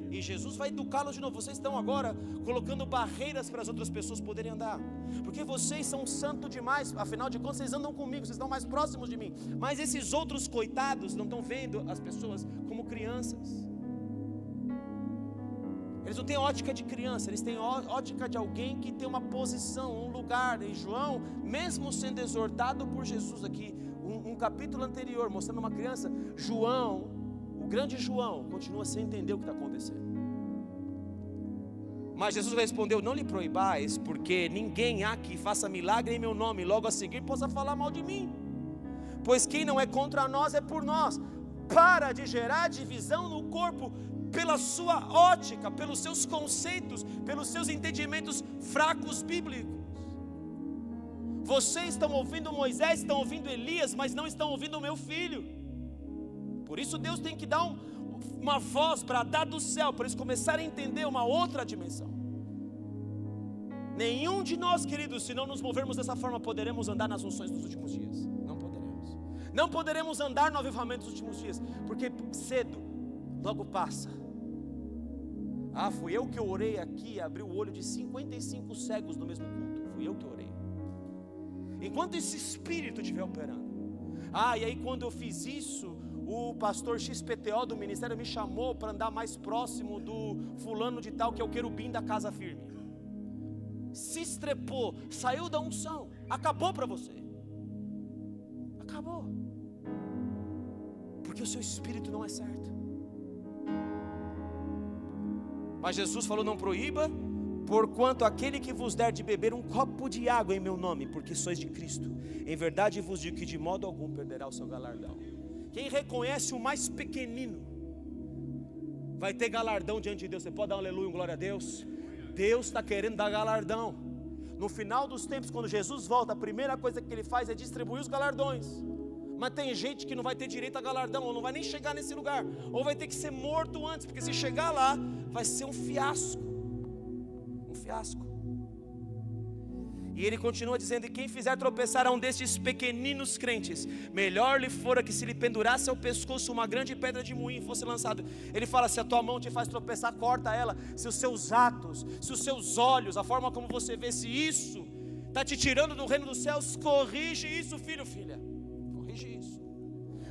E Jesus vai educá-los de novo. Vocês estão agora colocando barreiras para as outras pessoas poderem andar. Porque vocês são santos demais. Afinal de contas, vocês andam comigo, vocês estão mais próximos de mim. Mas esses outros coitados não estão vendo as pessoas como crianças. Eles não têm ótica de criança, eles têm ótica de alguém que tem uma posição, um lugar. E João, mesmo sendo exortado por Jesus aqui, um capítulo anterior, mostrando uma criança, João, o grande João, continua sem entender o que está acontecendo. Mas Jesus respondeu: não lhe proibais, porque ninguém há que faça milagre em meu nome e logo a seguir possa falar mal de mim. Pois quem não é contra nós é por nós. Para de gerar divisão no corpo pela sua ótica, pelos seus conceitos, pelos seus entendimentos fracos bíblicos. Vocês estão ouvindo Moisés, estão ouvindo Elias, mas não estão ouvindo o meu filho. Por isso Deus tem que dar uma voz para dar do céu, para eles começarem a entender uma outra dimensão. Nenhum de nós, queridos, se não nos movermos dessa forma, poderemos andar nas unções dos últimos dias. Não poderemos. Não poderemos andar no avivamento dos últimos dias, porque cedo, logo passa. Fui eu que orei aqui, abri o olho de 55 cegos no mesmo culto. Fui eu que orei. Enquanto esse espírito estiver operando. E aí quando eu fiz isso, o pastor XPTO do ministério me chamou para andar mais próximo do fulano de tal, que é o querubim da casa firme. Se estrepou, saiu da unção, acabou para você. Acabou. Porque o seu espírito não é certo. Mas Jesus falou: não proíba, porquanto aquele que vos der de beber um copo de água em meu nome, porque sois de Cristo, em verdade vos digo que de modo algum perderá o seu galardão. Quem reconhece o mais pequenino vai ter galardão diante de Deus. Você pode dar um aleluia, um glória a Deus? Deus está querendo dar galardão. No final dos tempos, quando Jesus volta, a primeira coisa que Ele faz é distribuir os galardões. Mas tem gente que não vai ter direito a galardão, ou não vai nem chegar nesse lugar, ou vai ter que ser morto antes, porque se chegar lá, vai ser um fiasco. Um fiasco. E ele continua dizendo: e quem fizer tropeçar a um destes pequeninos crentes, melhor lhe fora que se lhe pendurasse ao pescoço uma grande pedra de moinho e fosse lançado. Ele fala: se a tua mão te faz tropeçar, corta ela. Se os seus atos, se os seus olhos, a forma como você vê, se isso está te tirando do reino dos céus, corrige isso, filho, filha. Corrige isso.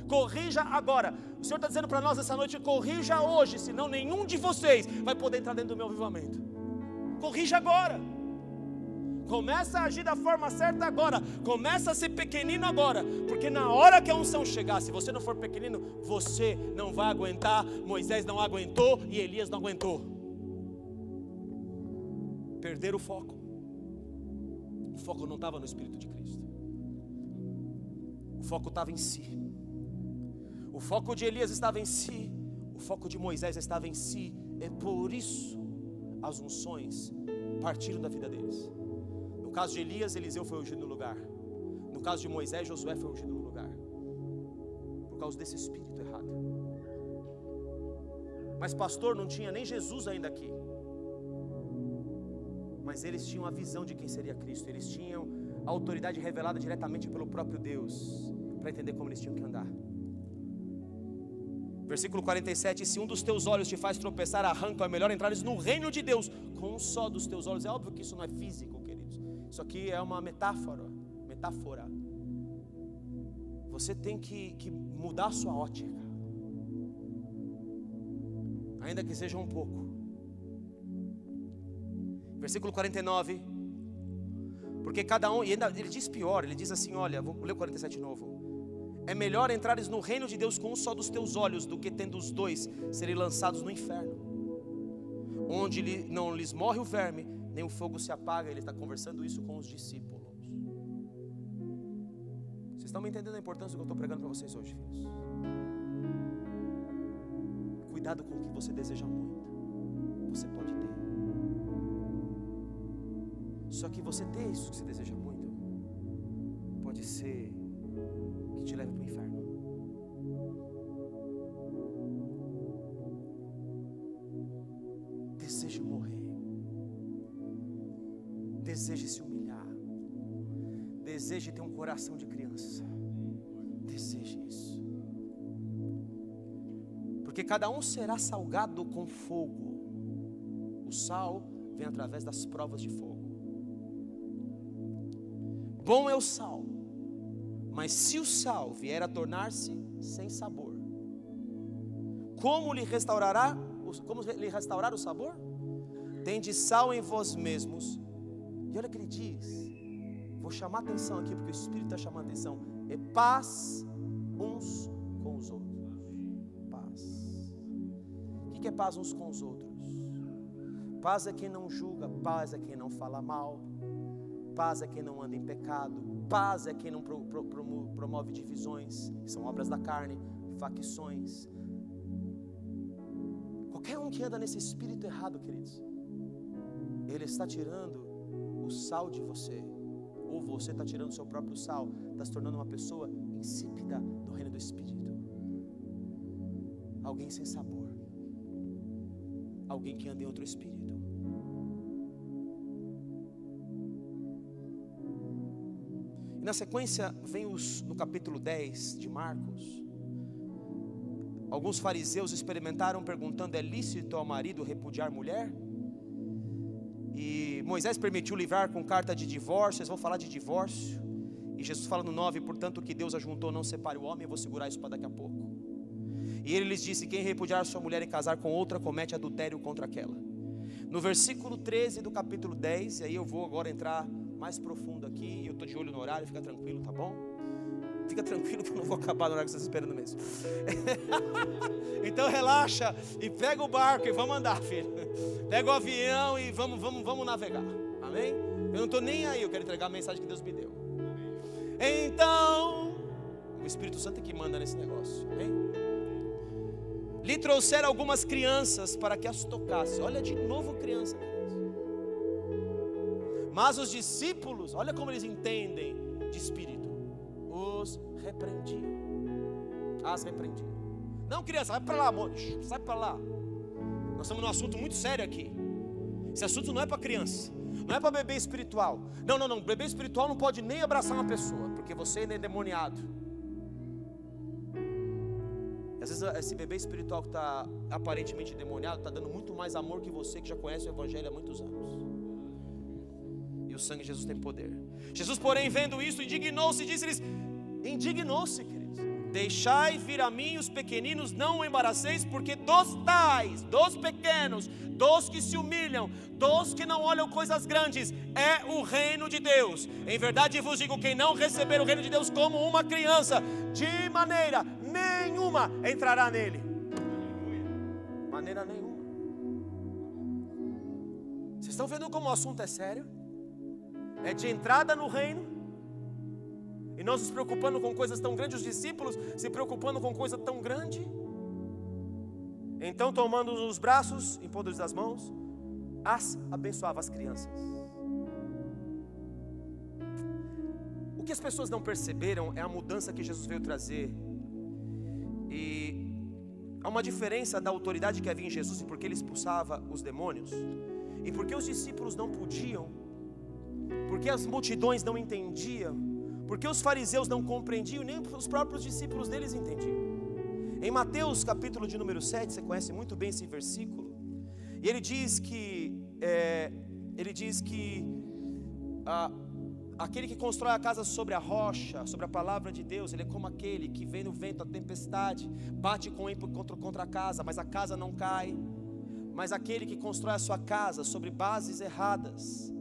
Corrija agora. O Senhor está dizendo para nós essa noite: corrija hoje, senão nenhum de vocês vai poder entrar dentro do meu avivamento. Corrija agora. Começa a agir da forma certa agora. Começa a ser pequenino agora. Porque na hora que a unção chegar, se você não for pequenino, você não vai aguentar. Moisés não aguentou e Elias não aguentou. Perderam o foco. O foco não estava no Espírito de Cristo. O foco estava em si. O foco de Elias estava em si. O foco de Moisés estava em si. É por isso as unções partiram da vida deles. No caso de Elias, Eliseu foi ungido no lugar. No caso de Moisés, Josué foi ungido no lugar. Por causa desse espírito errado. Mas pastor, não tinha nem Jesus ainda aqui. Mas eles tinham a visão de quem seria Cristo. Eles tinham a autoridade revelada diretamente pelo próprio Deus, para entender como eles tinham que andar. Versículo 47: se um dos teus olhos te faz tropeçar, arranca, é melhor entrares no reino de Deus com um só dos teus olhos. É óbvio que isso não é físico, queridos. Isso aqui é uma metáfora. Você tem que mudar a sua ótica, ainda que seja um pouco. Versículo 49: porque cada um, e ainda ele diz pior, ele diz assim, olha, vou ler o 47 de novo. É melhor entrares no reino de Deus com um só dos teus olhos, do que tendo os dois serem lançados no inferno, onde não lhes morre o verme, nem o fogo se apaga. Ele está conversando isso com os discípulos. Vocês estão me entendendo a importância do que eu estou pregando para vocês hoje, filhos? Cuidado com o que você deseja muito. Você pode ter. Só que você ter isso que você deseja muito pode ser que te leve para o inferno. Deseje morrer. Deseje se humilhar. Deseje ter um coração de criança. Deseje isso. Porque cada um será salgado com fogo. O sal vem através das provas de fogo. Bom é o sal, mas se o sal vier a tornar-se sem sabor, como lhe restaurar o sabor? Tende sal em vós mesmos. E olha o que ele diz. Vou chamar a atenção aqui, porque o Espírito está chamando a atenção. É paz uns com os outros. Paz. O que é paz uns com os outros? Paz é quem não julga. Paz é quem não fala mal. Paz é quem não anda em pecado. Paz é quem não promove divisões, que são obras da carne, facções. Qualquer um que anda nesse espírito errado, queridos, ele está tirando o sal de você. Ou você está tirando o seu próprio sal, está se tornando uma pessoa insípida do reino do Espírito. Alguém sem sabor. Alguém que anda em outro espírito. E na sequência vem no capítulo 10 de Marcos. Alguns fariseus experimentaram perguntando: é lícito ao marido repudiar mulher? E Moisés permitiu livrar com carta de divórcio. Eles vão falar de divórcio. E Jesus fala no 9: portanto o que Deus ajuntou não separe o homem. Eu vou segurar isso para daqui a pouco. E ele lhes disse: quem repudiar sua mulher e casar com outra comete adultério contra aquela. No versículo 13 do capítulo 10, e aí eu vou agora entrar mais profundo aqui. Eu estou de olho no horário, fica tranquilo, tá bom? Fica tranquilo que eu não vou acabar no horário que vocês estão esperando mesmo. Então relaxa e pega o barco e vamos andar, filho. Pega o avião e vamos navegar. Amém? Eu não estou nem aí, eu quero entregar a mensagem que Deus me deu. Então, o Espírito Santo é que manda nesse negócio. Amém? Lhe trouxeram algumas crianças para que as tocasse. Olha de novo criança. Mas os discípulos, olha como eles entendem de espírito, os repreendiam. As repreendiam. Não, criança, vai para lá, amor. Sai para lá. Nós estamos num assunto muito sério aqui. Esse assunto não é para criança, não é para bebê espiritual. Não, bebê espiritual não pode nem abraçar uma pessoa, porque você é endemoniado. Às vezes esse bebê espiritual que está aparentemente endemoniado está dando muito mais amor que você que já conhece o Evangelho há muitos anos. E o sangue de Jesus tem poder. Jesus, porém, vendo isso, indignou-se e disse-lhes: indignou-se, queridos: deixai vir a mim os pequeninos, não o embaraceis, porque dos tais, dos pequenos, dos que se humilham, dos que não olham coisas grandes, é o reino de Deus. Em verdade vos digo, quem não receber o reino de Deus como uma criança, de maneira nenhuma entrará nele. Maneira nenhuma. Vocês estão vendo como o assunto é sério? É de entrada no reino. E nós nos preocupando com coisas tão grandes, os discípulos se preocupando com coisa tão grande. Então, tomando-os nos braços, impondo-lhes as mãos, as abençoava as crianças. O que as pessoas não perceberam é a mudança que Jesus veio trazer. E há uma diferença da autoridade que havia em Jesus, e porque ele expulsava os demônios, e porque os discípulos não podiam, porque as multidões não entendiam, porque os fariseus não compreendiam, nem os próprios discípulos deles entendiam. Em Mateus capítulo de número 7, você conhece muito bem esse versículo, e ele diz que aquele que constrói a casa sobre a rocha, sobre a palavra de Deus, ele é como aquele que vem no vento, a tempestade, bate com ímpeto contra a casa, mas a casa não cai. Mas aquele que constrói a sua casa sobre bases erradas,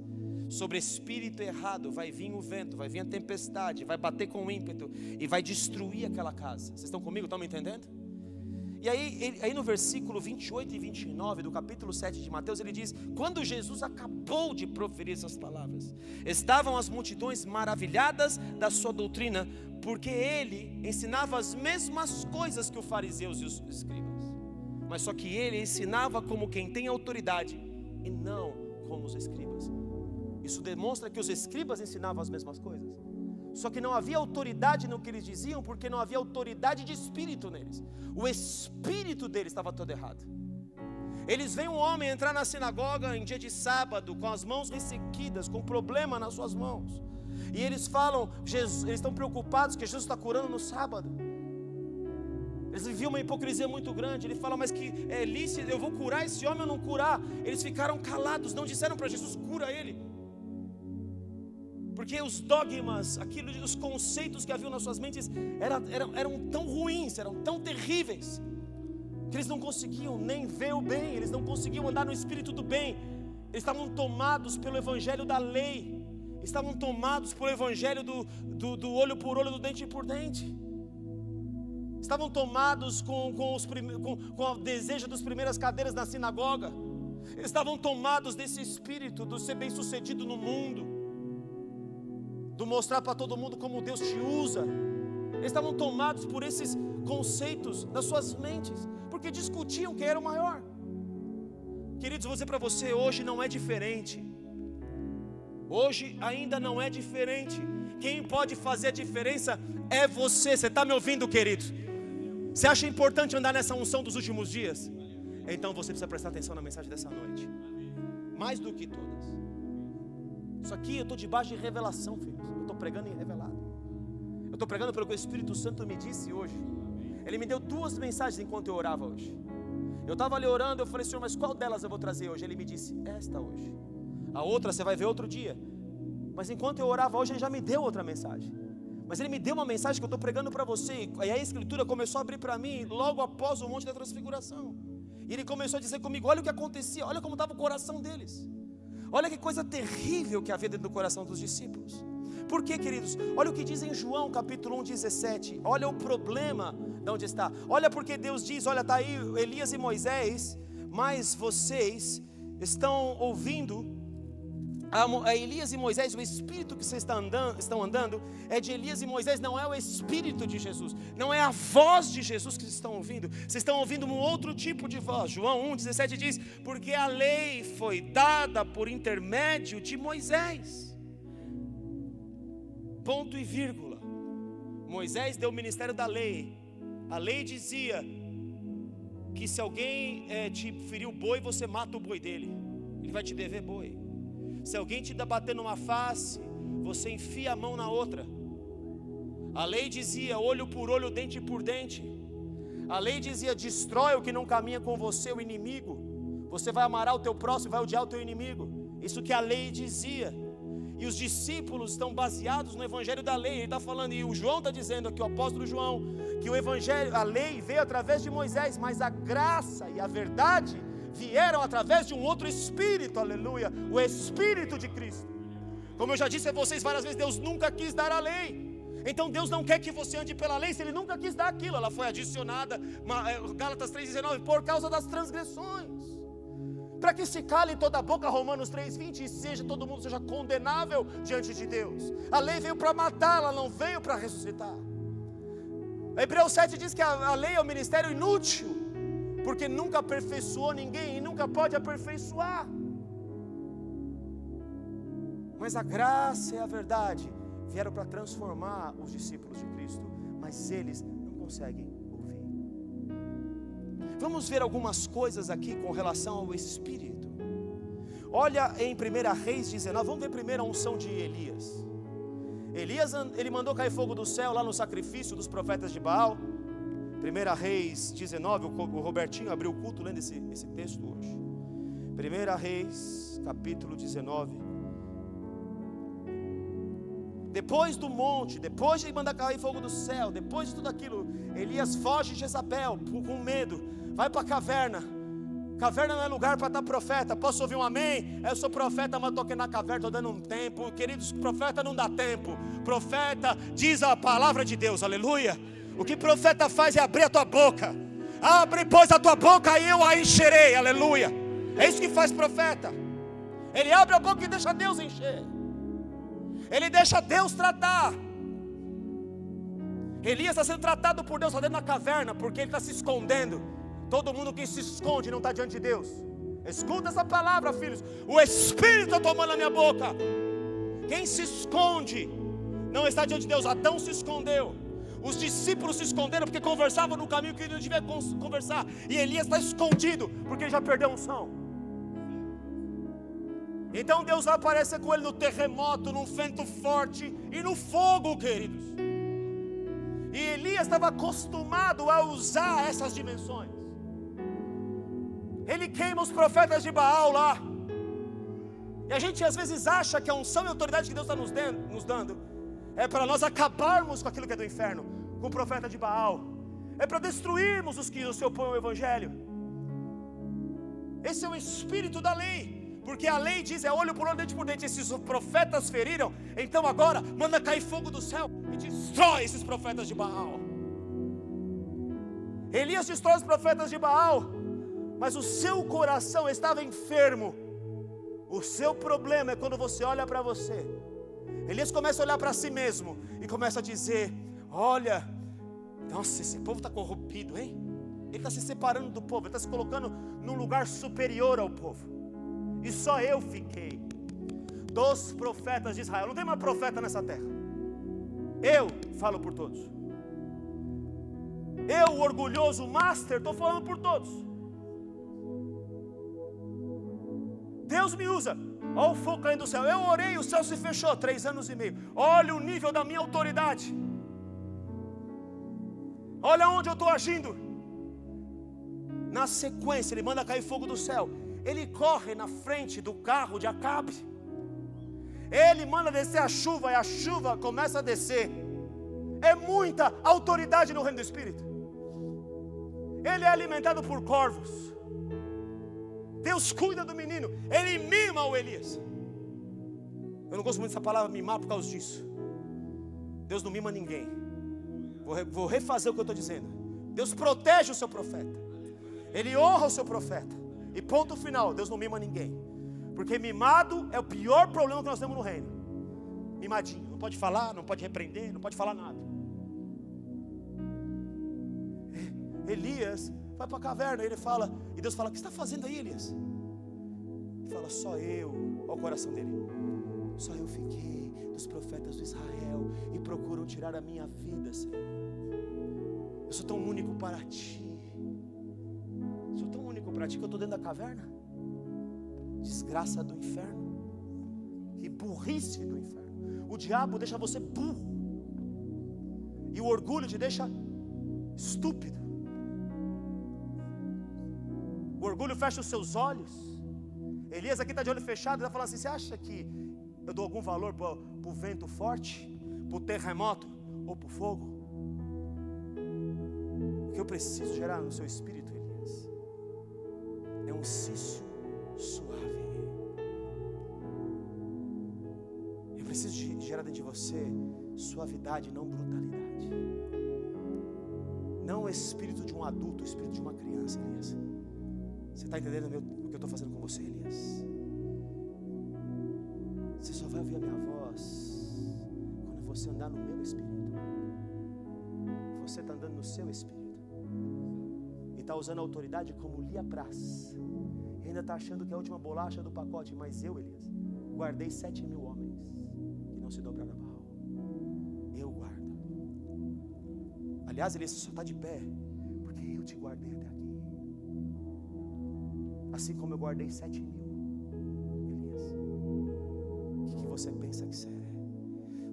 sobre espírito errado, vai vir o vento, vai vir a tempestade, vai bater com ímpeto e vai destruir aquela casa. Vocês estão comigo? Estão me entendendo? E aí no versículo 28 e 29 do capítulo 7 de Mateus, ele diz: quando Jesus acabou de proferir essas palavras, estavam as multidões maravilhadas da sua doutrina, porque ele ensinava as mesmas coisas que os fariseus e os escribas, mas só que ele ensinava como quem tem autoridade e não como os escribas. Isso demonstra que os escribas ensinavam as mesmas coisas, só que não havia autoridade no que eles diziam, porque não havia autoridade de espírito neles. O espírito deles estava todo errado. Eles veem um homem entrar na sinagoga em dia de sábado, com as mãos ressequidas, com problema nas suas mãos, e eles falam, eles estão preocupados que Jesus está curando no sábado. Eles viviam uma hipocrisia muito grande. Ele fala, mas que é lícito, eu vou curar esse homem ou não curar? Eles ficaram calados, não disseram para Jesus, cura ele, porque os dogmas, os conceitos que haviam nas suas mentes eram tão ruins, eram tão terríveis, que eles não conseguiam nem ver o bem, eles não conseguiam andar no espírito do bem. Eles estavam tomados pelo evangelho da lei, estavam tomados pelo evangelho do olho por olho, do dente por dente. Estavam tomados com o desejo das primeiras cadeiras na sinagoga. Estavam tomados desse espírito do ser bem sucedido no mundo, do mostrar para todo mundo como Deus te usa. Eles estavam tomados por esses conceitos nas suas mentes, porque discutiam quem era o maior. Queridos, vou dizer para você, hoje não é diferente. Hoje ainda não é diferente. Quem pode fazer a diferença é você. Você está me ouvindo, querido? Você acha importante andar nessa unção dos últimos dias? Então você precisa prestar atenção na mensagem dessa noite, mais do que todas. Isso aqui eu estou debaixo de revelação, filhos. Eu estou pregando em revelado. Eu estou pregando pelo que o Espírito Santo me disse hoje. Ele me deu 2 mensagens enquanto eu orava hoje. Eu estava ali orando, eu falei, Senhor, mas qual delas eu vou trazer hoje? Ele me disse, esta hoje. A outra você vai ver outro dia. Mas enquanto eu orava hoje, ele já me deu outra mensagem. Mas ele me deu uma mensagem que eu estou pregando para você. E a Escritura começou a abrir para mim logo após o Monte da Transfiguração. E ele começou a dizer comigo, olha o que acontecia, olha como estava o coração deles. Olha que coisa terrível que havia dentro do coração dos discípulos. Por quê, queridos? Olha o que diz em João capítulo 1, 17. Olha o problema de onde está. Olha porque Deus diz, olha, está aí Elias e Moisés, mas vocês estão ouvindo a Elias e Moisés. O espírito que vocês estão andando é de Elias e Moisés, não é o espírito de Jesus, não é a voz de Jesus que vocês estão ouvindo. Vocês estão ouvindo um outro tipo de voz. João 1,17 diz, porque a lei foi dada por intermédio de Moisés. Ponto e vírgula. Moisés deu o ministério da lei. A lei dizia que se alguém te ferir o boi, você mata o boi dele, ele vai te dever boi. Se alguém te bater numa face, você enfia a mão na outra. A lei dizia olho por olho, dente por dente. A lei dizia destrói o que não caminha com você, o inimigo. Você vai amar o teu próximo, vai odiar o teu inimigo. Isso que a lei dizia. E os discípulos estão baseados no evangelho da lei. Ele está falando, e o João está dizendo aqui, o apóstolo João, que o evangelho, a lei veio através de Moisés, mas a graça e a verdade vieram através de um outro Espírito, aleluia, o Espírito de Cristo. Como eu já disse a vocês várias vezes, Deus nunca quis dar a lei. Então Deus não quer que você ande pela lei, se Ele nunca quis dar aquilo. Ela foi adicionada, Gálatas 3,19, por causa das transgressões, para que se cale toda a boca, Romanos 3,20, e todo mundo seja condenável diante de Deus. A lei veio para matar, ela não veio para ressuscitar. Hebreus 7 diz que a lei é um ministério inútil, porque nunca aperfeiçoou ninguém e nunca pode aperfeiçoar. Mas a graça e a verdade vieram para transformar os discípulos de Cristo, mas eles não conseguem ouvir. Vamos ver algumas coisas aqui com relação ao Espírito. Olha em 1 Reis 19, vamos ver primeiro a unção de Elias. Elias, ele mandou cair fogo do céu lá no sacrifício dos profetas de Baal. 1 Reis 19, o Robertinho abriu o culto lendo esse texto hoje. 1 Reis, capítulo 19. Depois do monte, depois de mandar cair fogo do céu, depois de tudo aquilo, Elias foge de Jezabel com medo, vai para a caverna. Caverna não é lugar para estar profeta. Posso ouvir um amém? Eu sou profeta, mas estou aqui na caverna, estou dando um tempo. Queridos, profeta não dá tempo. Profeta diz a palavra de Deus, aleluia. O que profeta faz é abrir a tua boca. Abre, pois, a tua boca e eu a encherei. Aleluia. É isso que faz profeta. Ele abre a boca e deixa Deus encher. Ele deixa Deus tratar. Elias está sendo tratado por Deus lá dentro da caverna, porque ele está se escondendo. Todo mundo que se esconde não está diante de Deus. Escuta essa palavra, filhos. O Espírito está tomando a minha boca. Quem se esconde não está diante de Deus. Adão se escondeu. Os discípulos se esconderam porque conversavam no caminho que ele não devia conversar. E Elias está escondido porque ele já perdeu a unção. Então Deus vai aparecer com ele no terremoto, num vento forte e no fogo, queridos. E Elias estava acostumado a usar essas dimensões. Ele queima os profetas de Baal lá. E a gente às vezes acha que a unção e a autoridade que Deus está nos dando é para nós acabarmos com aquilo que é do inferno, com o profeta de Baal. É para destruirmos os que se opõem ao Evangelho. Esse é o espírito da lei. Porque a lei diz, é olho por olho, dente por dente. Esses profetas feriram, então agora manda cair fogo do céu e destrói esses profetas de Baal. Elias destrói os profetas de Baal, mas o seu coração estava enfermo. O seu problema é quando você olha para você. Elias começa a olhar para si mesmo e começa a dizer: olha, nossa, esse povo está corrompido, hein? Ele está se separando do povo, ele está se colocando num lugar superior ao povo. E só eu fiquei dos profetas de Israel. Não tem mais profeta nessa terra. Eu falo por todos. Eu, o orgulhoso master, estou falando por todos. Deus me usa. Olha o fogo caindo do céu. Eu orei, o céu se fechou, 3 anos e meio. Olha o nível da minha autoridade. Olha onde eu estou agindo. Na sequência, ele manda cair fogo do céu. Ele corre na frente do carro de Acabe. Ele manda descer a chuva e a chuva começa a descer. É muita autoridade no reino do Espírito. Ele é alimentado por corvos. Deus cuida do menino. Ele mima o Elias. Eu não gosto muito dessa palavra mimar por causa disso. Deus não mima ninguém. Vou refazer o que eu estou dizendo. Deus protege o seu profeta. Ele honra o seu profeta. E ponto final, Deus não mima ninguém. Porque mimado é o pior problema que nós temos no reino. Mimadinho, não pode falar, não pode repreender, não pode falar nada. Elias vai para a caverna, ele fala, e Deus fala: o que você está fazendo aí, Elias? Ele fala: só eu. Olha o coração dele. Só eu fiquei dos profetas de Israel e procuram tirar a minha vida, Senhor. Eu sou tão único para ti. Sou tão único para ti que eu estou dentro da caverna. Desgraça do inferno. Que burrice do inferno. O diabo deixa você burro. E o orgulho te deixa estúpido. O orgulho fecha os seus olhos. Elias aqui está de olho fechado. Ele está falando assim: você acha que eu dou algum valor para o vento forte, para o terremoto ou para o fogo? O que eu preciso gerar no seu espírito, Elias, é um cício suave. Eu preciso gerar dentro de você suavidade, não brutalidade. Não o espírito de um adulto, o espírito de uma criança, Elias. Você está entendendo o que eu estou fazendo com você, Elias? Você só vai ouvir a minha voz quando você andar no meu espírito. Você está andando no seu espírito e está usando a autoridade como lhe apraz. E ainda está achando que é a última bolacha do pacote. Mas eu, Elias, guardei 7.000 homens que não se dobraram a Baal. Eu guardo. Aliás, Elias, você só está de pé porque eu te guardei até aqui. Assim como eu guardei 7.000. Elias, o que você pensa que você é?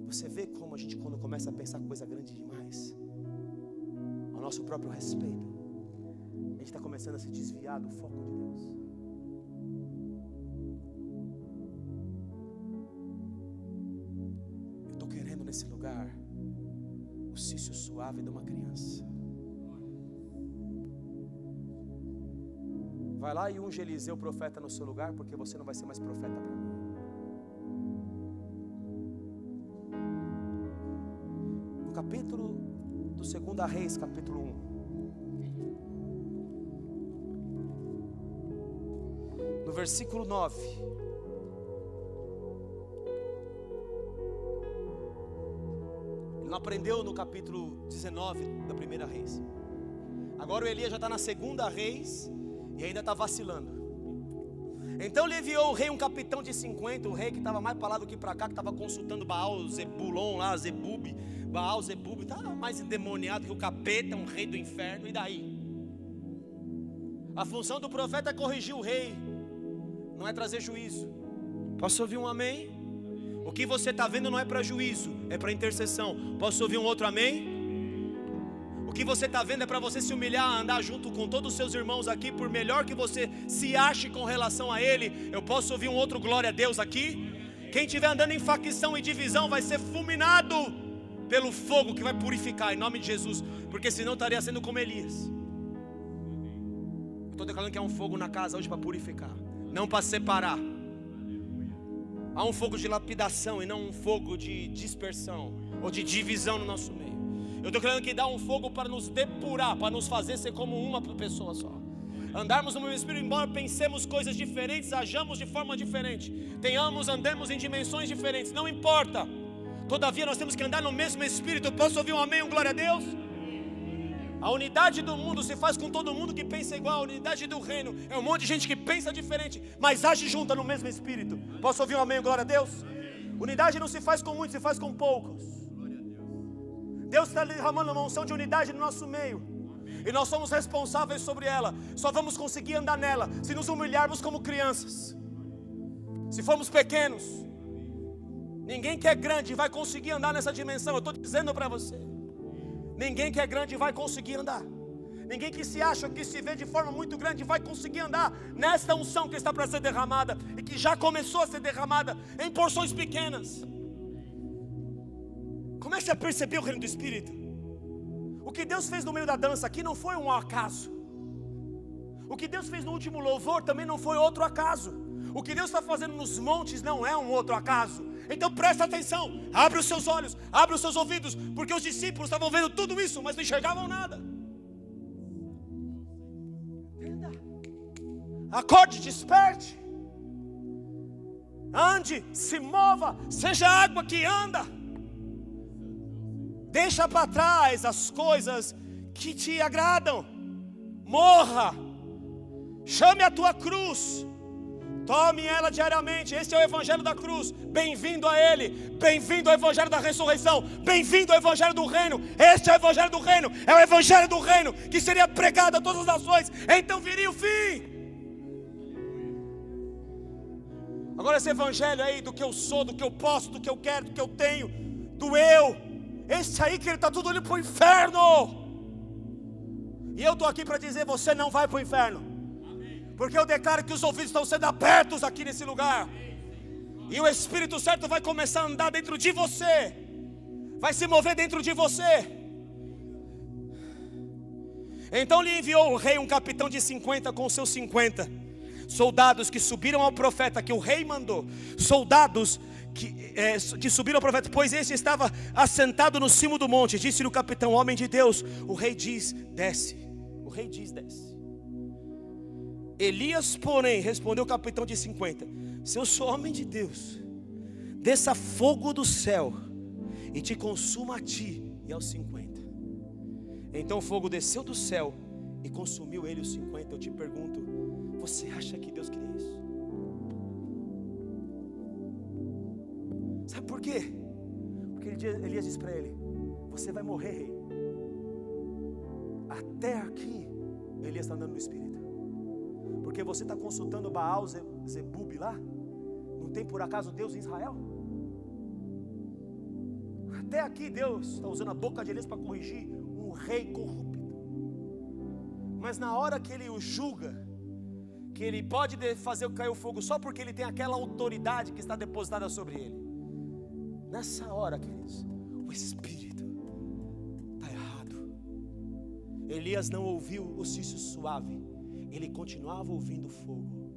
Você vê como a gente, quando começa a pensar coisa grande demais, ao nosso próprio respeito, a gente está começando a se desviar do foco de Deus. Eu estou querendo nesse lugar o cício suave de uma criança. Vai lá e unge Eliseu profeta no seu lugar, porque você não vai ser mais profeta para mim. No capítulo do 2 Reis, capítulo 1, no versículo 9. Ele não aprendeu no capítulo 19 da primeira Reis. Agora o Elias já está na segunda Reis e ainda está vacilando. Então lhe enviou o rei um capitão de 50, o rei que estava mais para lá do que para cá, que estava consultando Baal, Zebulon lá, Zebub, Baal, Zebub, estava mais endemoniado que o capeta, um rei do inferno, e daí? A função do profeta é corrigir o rei, não é trazer juízo. Posso ouvir um amém? O que você está vendo não é para juízo, é para intercessão. Posso ouvir um outro amém? O que você está vendo é para você se humilhar, andar junto com todos os seus irmãos aqui. Por melhor que você se ache com relação a ele, eu posso ouvir um outro glória a Deus aqui? Quem estiver andando em facção e divisão vai ser fulminado pelo fogo que vai purificar, em nome de Jesus. Porque senão estaria sendo como Elias. Eu estou declarando que há um fogo na casa hoje para purificar, não para separar. Há um fogo de lapidação e não um fogo de dispersão ou de divisão no nosso meio. Eu estou querendo que dá um fogo para nos depurar, para nos fazer ser como uma pessoa só. Andarmos no mesmo espírito, embora pensemos coisas diferentes, hajamos de forma diferente, andemos em dimensões diferentes, não importa. Todavia nós temos que andar no mesmo espírito. Eu posso ouvir um amém, um glória a Deus? A unidade do mundo se faz com todo mundo que pensa igual. A unidade do reino é um monte de gente que pensa diferente, mas age junta no mesmo espírito. Posso ouvir um amém, um glória a Deus? Unidade não se faz com muitos, se faz com poucos. Deus está derramando uma unção de unidade no nosso meio, e nós somos responsáveis sobre ela. Só vamos conseguir andar nela se nos humilharmos como crianças. Se formos pequenos, ninguém que é grande vai conseguir andar nessa dimensão. Eu estou dizendo para você, ninguém que é grande vai conseguir andar. Ninguém que se acha, que se vê de forma muito grande vai conseguir andar nesta unção que está para ser derramada, e que já começou a ser derramada em porções pequenas. Comece a perceber o reino do Espírito. O que Deus fez no meio da dança aqui não foi um acaso. O que Deus fez no último louvor também não foi outro acaso. O que Deus está fazendo nos montes não é um outro acaso. Então presta atenção, abre os seus olhos, abre os seus ouvidos, porque os discípulos estavam vendo tudo isso, mas não enxergavam nada. Acorde, desperte, ande, se mova, seja a água que anda. Deixa para trás as coisas que te agradam. Morra. Chame a tua cruz. Tome ela diariamente. Esse é o evangelho da cruz. Bem-vindo a ele. Bem-vindo ao evangelho da ressurreição. Bem-vindo ao evangelho do reino. Este é o evangelho do reino. É o evangelho do reino que seria pregado a todas as nações. Então viria o fim. Agora esse evangelho aí do que eu sou, do que eu posso, do que eu quero, do que eu tenho, do eu, esse aí que ele está tudo olhando para o inferno. E eu estou aqui para dizer, você não vai para o inferno. Porque eu declaro que os ouvidos estão sendo abertos aqui nesse lugar. E o Espírito Santo vai começar a andar dentro de você. Vai se mover dentro de você. Então lhe enviou o rei um capitão de 50 com seus 50 soldados que subiram ao profeta que o rei mandou. Soldados que subiram ao profeta, pois esse estava assentado no cimo do monte. Disse-lhe o capitão, homem de Deus, o rei diz, desce. O rei diz, desce. Elias, porém, respondeu o capitão de 50, se eu sou homem de Deus, desça fogo do céu e te consuma a ti e aos 50. Então o fogo desceu do céu e consumiu ele os 50. Eu te pergunto, você acha que Deus queria isso? Sabe por quê? Porque Elias disse para ele, você vai morrer, rei. Até aqui Elias está andando no Espírito. Porque você está consultando Baal, Zebub lá. Não tem por acaso Deus em Israel? Até aqui Deus está usando a boca de Elias para corrigir um rei corrupto. Mas na hora que ele o julga, que ele pode fazer cair o fogo só porque ele tem aquela autoridade que está depositada sobre ele, nessa hora, queridos, o Espírito está errado. Elias não ouviu o cício suave, ele continuava ouvindo fogo.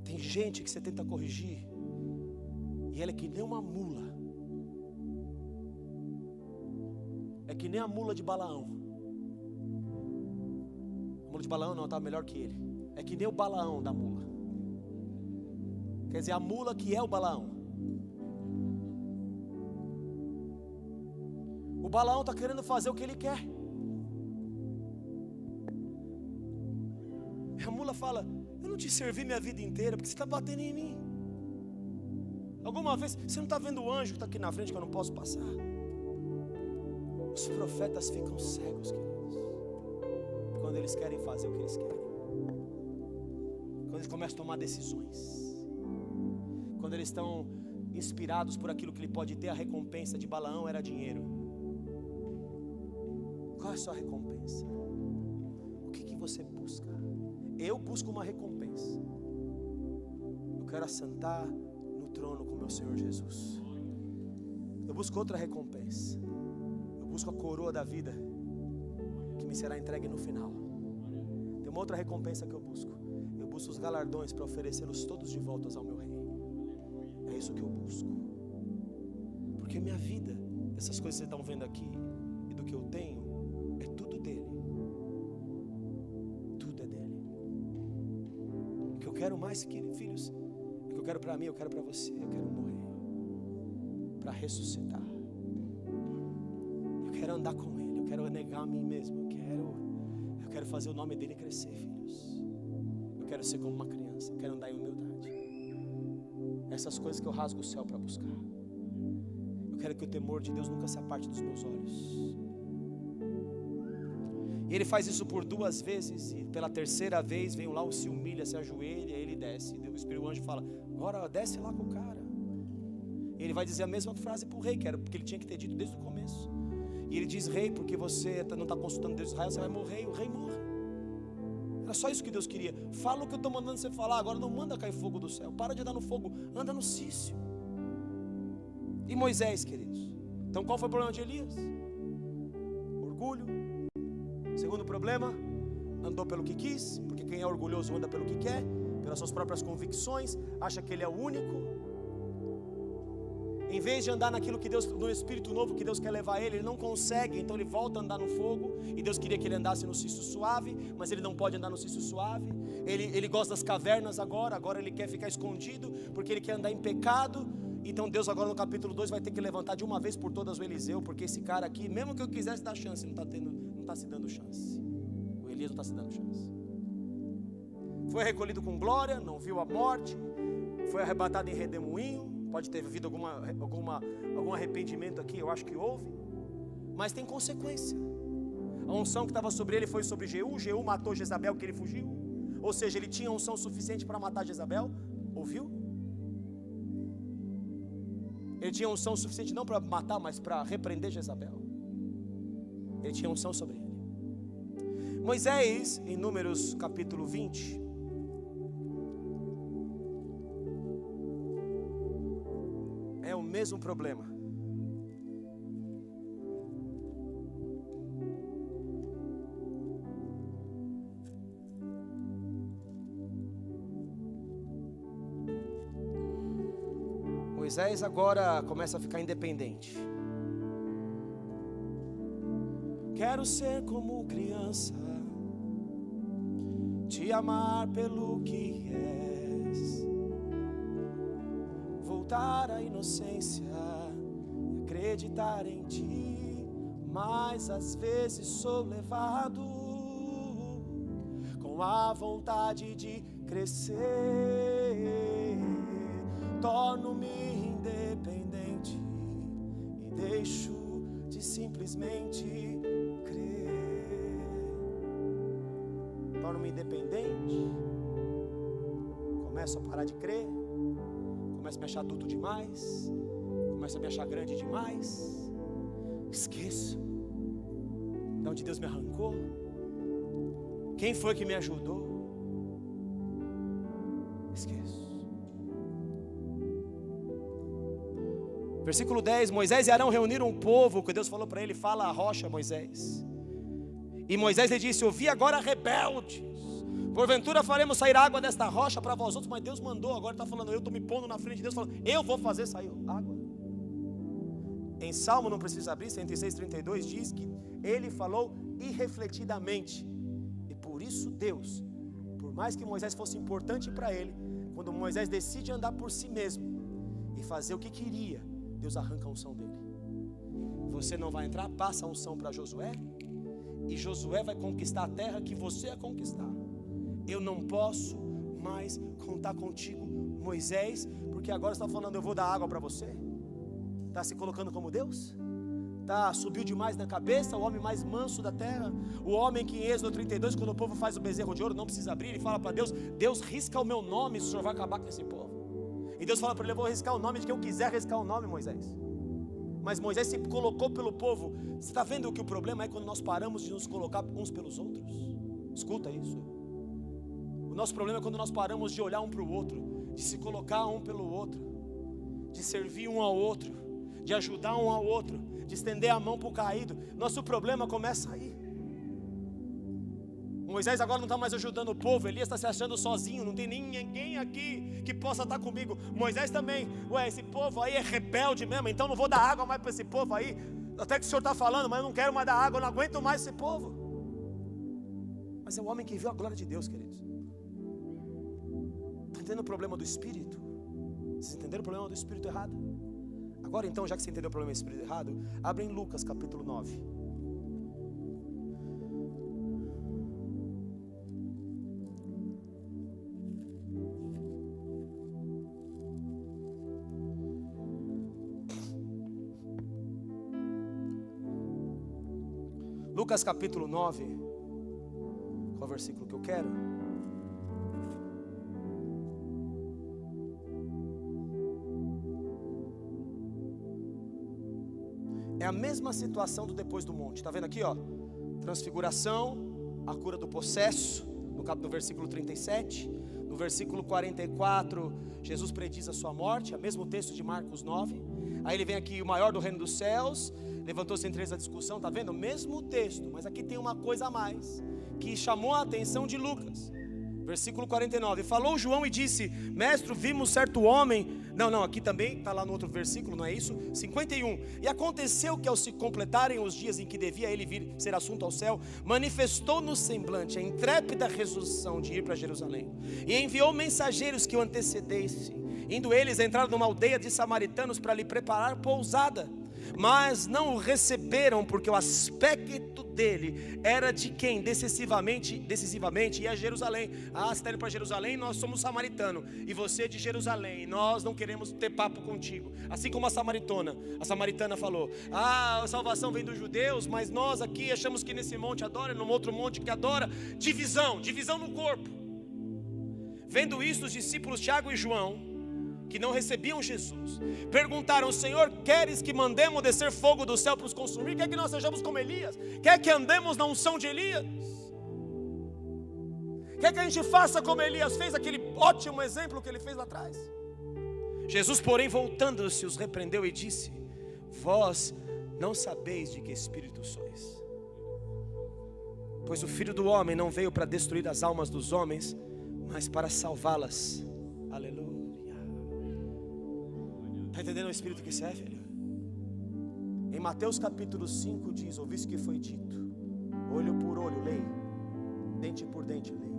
Tem gente que você tenta corrigir e ela é que nem uma mula. É que nem a mula de Balaão. A mula de Balaão não, estava melhor que ele. é que nem o Balaão da mula. Quer dizer, a mula que é o Balaão. O Balaão está querendo fazer o que ele quer. E a mula fala: eu não te servi minha vida inteira, porque você está batendo em mim. Alguma vez, você não está vendo o anjo que está aqui na frente que eu não posso passar? Os profetas ficam cegos, queridos, quando eles querem fazer o que eles querem. Quando eles começam a tomar decisões. Quando eles estão inspirados por aquilo que ele pode ter. A recompensa de Balaão era dinheiro. Qual é a sua recompensa? O que você busca? Eu busco uma recompensa. Eu quero assentar no trono com meu Senhor Jesus. Eu busco outra recompensa. Eu busco a coroa da vida, que me será entregue no final. Tem uma outra recompensa que eu busco. Eu busco os galardões para oferecê-los todos de volta ao meu rei. É isso que eu busco. Porque minha vida, essas coisas que vocês estão vendo aqui, e do que eu tenho, é tudo dele. Tudo é dele. O que eu quero mais, filhos, o que eu quero para mim, eu quero para você. Eu quero morrer para ressuscitar. Eu quero andar com ele. Eu quero negar a mim mesmo. Eu quero fazer o nome dele crescer, filhos. Eu quero ser como uma criança. Eu quero andar em humildade. Essas coisas que eu rasgo o céu para buscar. Eu quero que o temor de Deus nunca se aparte dos meus olhos. E ele faz isso por 2 vezes. E pela 3ª vez vem lá, se humilha, se ajoelha, e ele desce. E o Espírito Anjo fala: agora desce lá com o cara. E ele vai dizer a mesma frase para o rei, que era porque ele tinha que ter dito desde o começo. E ele diz: rei, porque você não está consultando Deus de Israel, você vai morrer. E o rei morre. Era só isso que Deus queria. Fala o que eu estou mandando você falar. Agora não manda cair fogo do céu. Para de andar no fogo, anda no cício. E Moisés, queridos? Então qual foi o problema de Elias? Orgulho. Segundo problema, andou pelo que quis. Porque quem é orgulhoso anda pelo que quer, pelas suas próprias convicções, acha que ele é o único. Em vez de andar naquilo que Deus, no Espírito novo que Deus quer levar ele não consegue, então ele volta a andar no fogo. E Deus queria que ele andasse no cício suave, mas ele não pode andar no cício suave. Ele gosta das cavernas agora ele quer ficar escondido, porque ele quer andar em pecado. Então Deus agora no capítulo 2 vai ter que levantar de uma vez por todas o Eliseu, porque esse cara aqui, mesmo que eu quisesse dar chance, não está se dando chance. O Elias não está se dando chance. Foi recolhido com glória, não viu a morte, foi arrebatado em redemoinho. Pode ter havido algum arrependimento aqui, eu acho que houve, mas tem consequência. A unção que estava sobre ele foi sobre Jeú. Jeú matou Jezabel, que ele fugiu. Ou seja, ele tinha unção suficiente para matar Jezabel. Ouviu? Ele tinha unção suficiente não para matar, mas para repreender Jezabel. Ele tinha unção sobre ele. Moisés, em Números capítulo 20, é o mesmo problema. Moisés agora começa a ficar independente. Quero ser como criança, te amar pelo que és, voltar à inocência e acreditar em ti. Mas às vezes sou levado com a vontade de crescer. Torno-me independente e deixo de simplesmente crer. Torno-me independente, começo a parar de crer, começo a me achar adulto demais, começo a me achar grande demais, esqueço de onde Deus me arrancou, quem foi que me ajudou, esqueço. Versículo 10, Moisés e Arão reuniram o povo, que Deus falou para ele: fala a rocha, Moisés. E Moisés lhe disse: ouvi agora, rebeldes, porventura faremos sair água desta rocha para vós outros. Mas Deus mandou, agora está falando, eu estou me pondo na frente de Deus, falando, eu vou fazer sair água. Em Salmo, não precisa abrir, 106:32 diz que ele falou irrefletidamente. E por isso Deus, por mais que Moisés fosse importante para ele, quando Moisés decide andar por si mesmo e fazer o que queria, Deus arranca a unção dele. Você não vai entrar, passa a unção para Josué, e Josué vai conquistar a terra que você ia conquistar. Eu não posso mais contar contigo, Moisés, porque agora você está falando, eu vou dar água para você. Está se colocando como Deus? Subiu demais na cabeça, o homem mais manso da terra, o homem que em Êxodo 32, quando o povo faz o bezerro de ouro, não precisa abrir, ele fala para Deus, Deus risca o meu nome, se o Senhor vai acabar com esse povo. E Deus fala para ele, eu vou riscar o nome de quem eu quiser riscar o nome, Moisés. Mas Moisés se colocou pelo povo. Você está vendo que o problema é quando nós paramos de nos colocar uns pelos outros? Escuta isso. O nosso problema é quando nós paramos de olhar um para o outro, de se colocar um pelo outro, de servir um ao outro, de ajudar um ao outro, de estender a mão para o caído. Nosso problema começa aí. Moisés agora não está mais ajudando o povo, Elias está se achando sozinho, não tem ninguém aqui que possa estar comigo. Moisés também, esse povo aí é rebelde mesmo, então não vou dar água mais para esse povo aí, até que o Senhor está falando, mas eu não quero mais dar água, eu não aguento mais esse povo. Mas é o homem que viu a glória de Deus, queridos. Está entendendo o problema do Espírito? Vocês entenderam o problema do Espírito errado? Agora então, já que você entendeu o problema do Espírito errado, abre em Lucas capítulo 9. Lucas capítulo 9, qual é o versículo que eu quero? É a mesma situação do depois do monte, está vendo aqui, ó? Transfiguração, a cura do possesso, no versículo 37, no versículo 44, Jesus prediz a sua morte, é o mesmo texto de Marcos 9, aí ele vem aqui, o maior do reino dos céus, levantou-se entre eles a discussão, está vendo? O mesmo texto, mas aqui tem uma coisa a mais, que chamou a atenção de Lucas, versículo 49, falou João e disse, mestre, vimos certo homem, aqui também, está lá no outro versículo, não é isso? 51, e aconteceu que ao se completarem os dias em que devia ele vir ser assunto ao céu, manifestou no semblante a intrépida resolução de ir para Jerusalém, e enviou mensageiros que o antecedessem, indo eles entrar numa aldeia de samaritanos para lhe preparar pousada, mas não o receberam, porque o aspecto dele era de quem decisivamente ia a Jerusalém. Você está indo para Jerusalém, nós somos samaritano, e você é de Jerusalém, nós não queremos ter papo contigo. Assim como a samaritana falou, a salvação vem dos judeus, mas nós aqui achamos que nesse monte adora, num outro monte que adora. Divisão no corpo. Vendo isso, os discípulos Tiago e João, que não recebiam Jesus, perguntaram, Senhor, queres que mandemos descer fogo do céu para os consumir? Quer que nós sejamos como Elias? Quer que andemos na unção de Elias? Quer que a gente faça como Elias fez, aquele ótimo exemplo que ele fez lá atrás? Jesus, porém, voltando-se, os repreendeu e disse, vós não sabeis de que espírito sois, pois o Filho do Homem não veio para destruir as almas dos homens, mas para salvá-las. Aleluia. Está entendendo o espírito que serve, filho? Em Mateus capítulo 5 diz, ouviste que foi dito, olho por olho, lei, dente por dente, lei.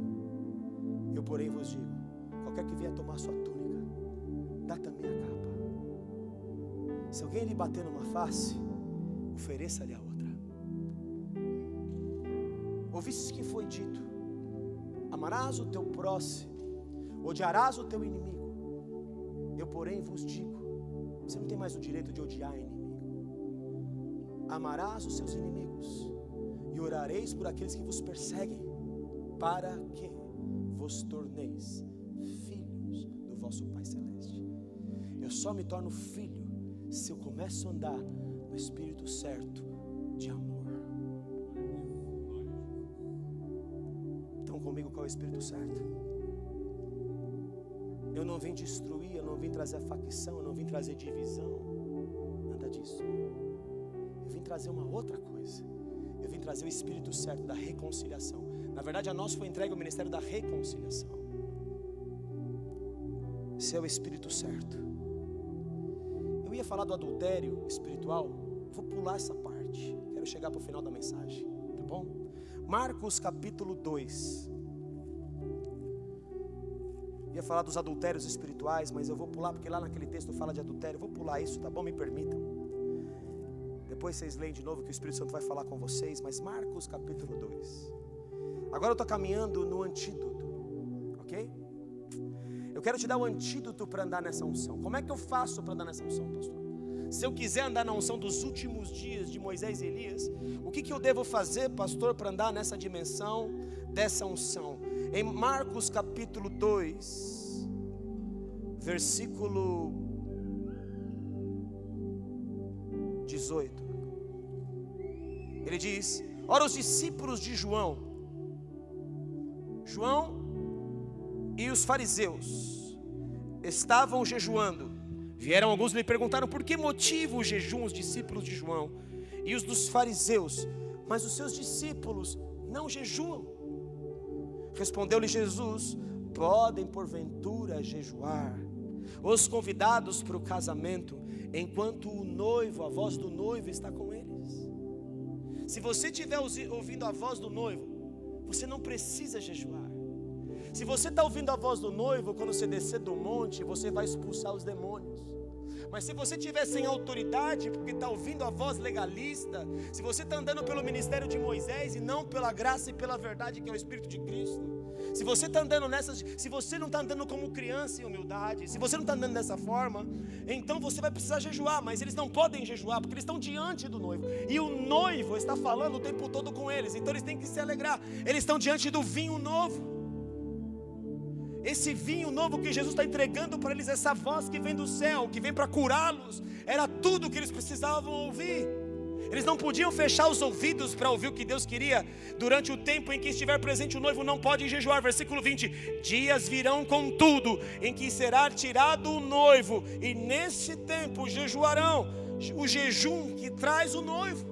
Eu porém vos digo, qualquer que vier tomar sua túnica, dá também a capa. Se alguém lhe bater numa face, ofereça-lhe a outra. Ouviste que foi dito, amarás o teu próximo, odiarás o teu inimigo. Eu porém vos digo, você não tem mais o direito de odiar inimigo. Amarás os seus inimigos e orareis por aqueles que vos perseguem, para que vos torneis filhos do vosso Pai Celeste. Eu só me torno filho se eu começo a andar no espírito certo de amor. Então comigo, qual é o espírito certo? Eu não vim destruir, eu não vim trazer facção, eu não vim trazer divisão, nada disso. Eu vim trazer uma outra coisa. Eu vim trazer o espírito certo da reconciliação. Na verdade, a nós foi entregue o ministério da reconciliação. Esse é o espírito certo. Eu ia falar do adultério espiritual, vou pular essa parte. Quero chegar para o final da mensagem, tá bom? Marcos capítulo 2. Ia falar dos adultérios espirituais, mas eu vou pular, porque lá naquele texto fala de adultério. Eu vou pular isso, tá bom? Me permitam. Depois vocês leem de novo que o Espírito Santo vai falar com vocês. Mas Marcos capítulo 2. Agora eu estou caminhando no antídoto, ok? Eu quero te dar o antídoto para andar nessa unção. Como é que eu faço para andar nessa unção, pastor? Se eu quiser andar na unção dos últimos dias de Moisés e Elias, o que eu devo fazer, pastor, para andar nessa dimensão dessa unção? Em Marcos capítulo 2, versículo 18, ele diz: ora, os discípulos de João e os fariseus estavam jejuando. Vieram alguns e lhe perguntaram por que motivo o jejum os discípulos de João e os dos fariseus, mas os seus discípulos não jejuam. Respondeu-lhe Jesus: podem porventura jejuar os convidados para o casamento, enquanto o noivo, a voz do noivo está com eles? Se você estiver ouvindo a voz do noivo, você não precisa jejuar. Se você está ouvindo a voz do noivo, quando você descer do monte, você vai expulsar os demônios. Mas se você estiver sem autoridade, porque está ouvindo a voz legalista, se você está andando pelo ministério de Moisés e não pela graça e pela verdade que é o Espírito de Cristo, se você está andando nessas, se você não está andando como criança em humildade, se você não está andando dessa forma, então você vai precisar jejuar. Mas eles não podem jejuar, porque eles estão diante do noivo, e o noivo está falando o tempo todo com eles, então eles têm que se alegrar. Eles estão diante do vinho novo. Esse vinho novo que Jesus está entregando para eles, essa voz que vem do céu, que vem para curá-los, era tudo que eles precisavam ouvir. Eles não podiam fechar os ouvidos para ouvir o que Deus queria. Durante o tempo em que estiver presente o noivo, não pode jejuar. Versículo 20: dias virão contudo em que será tirado o noivo, e nesse tempo jejuarão. O jejum que traz o noivo,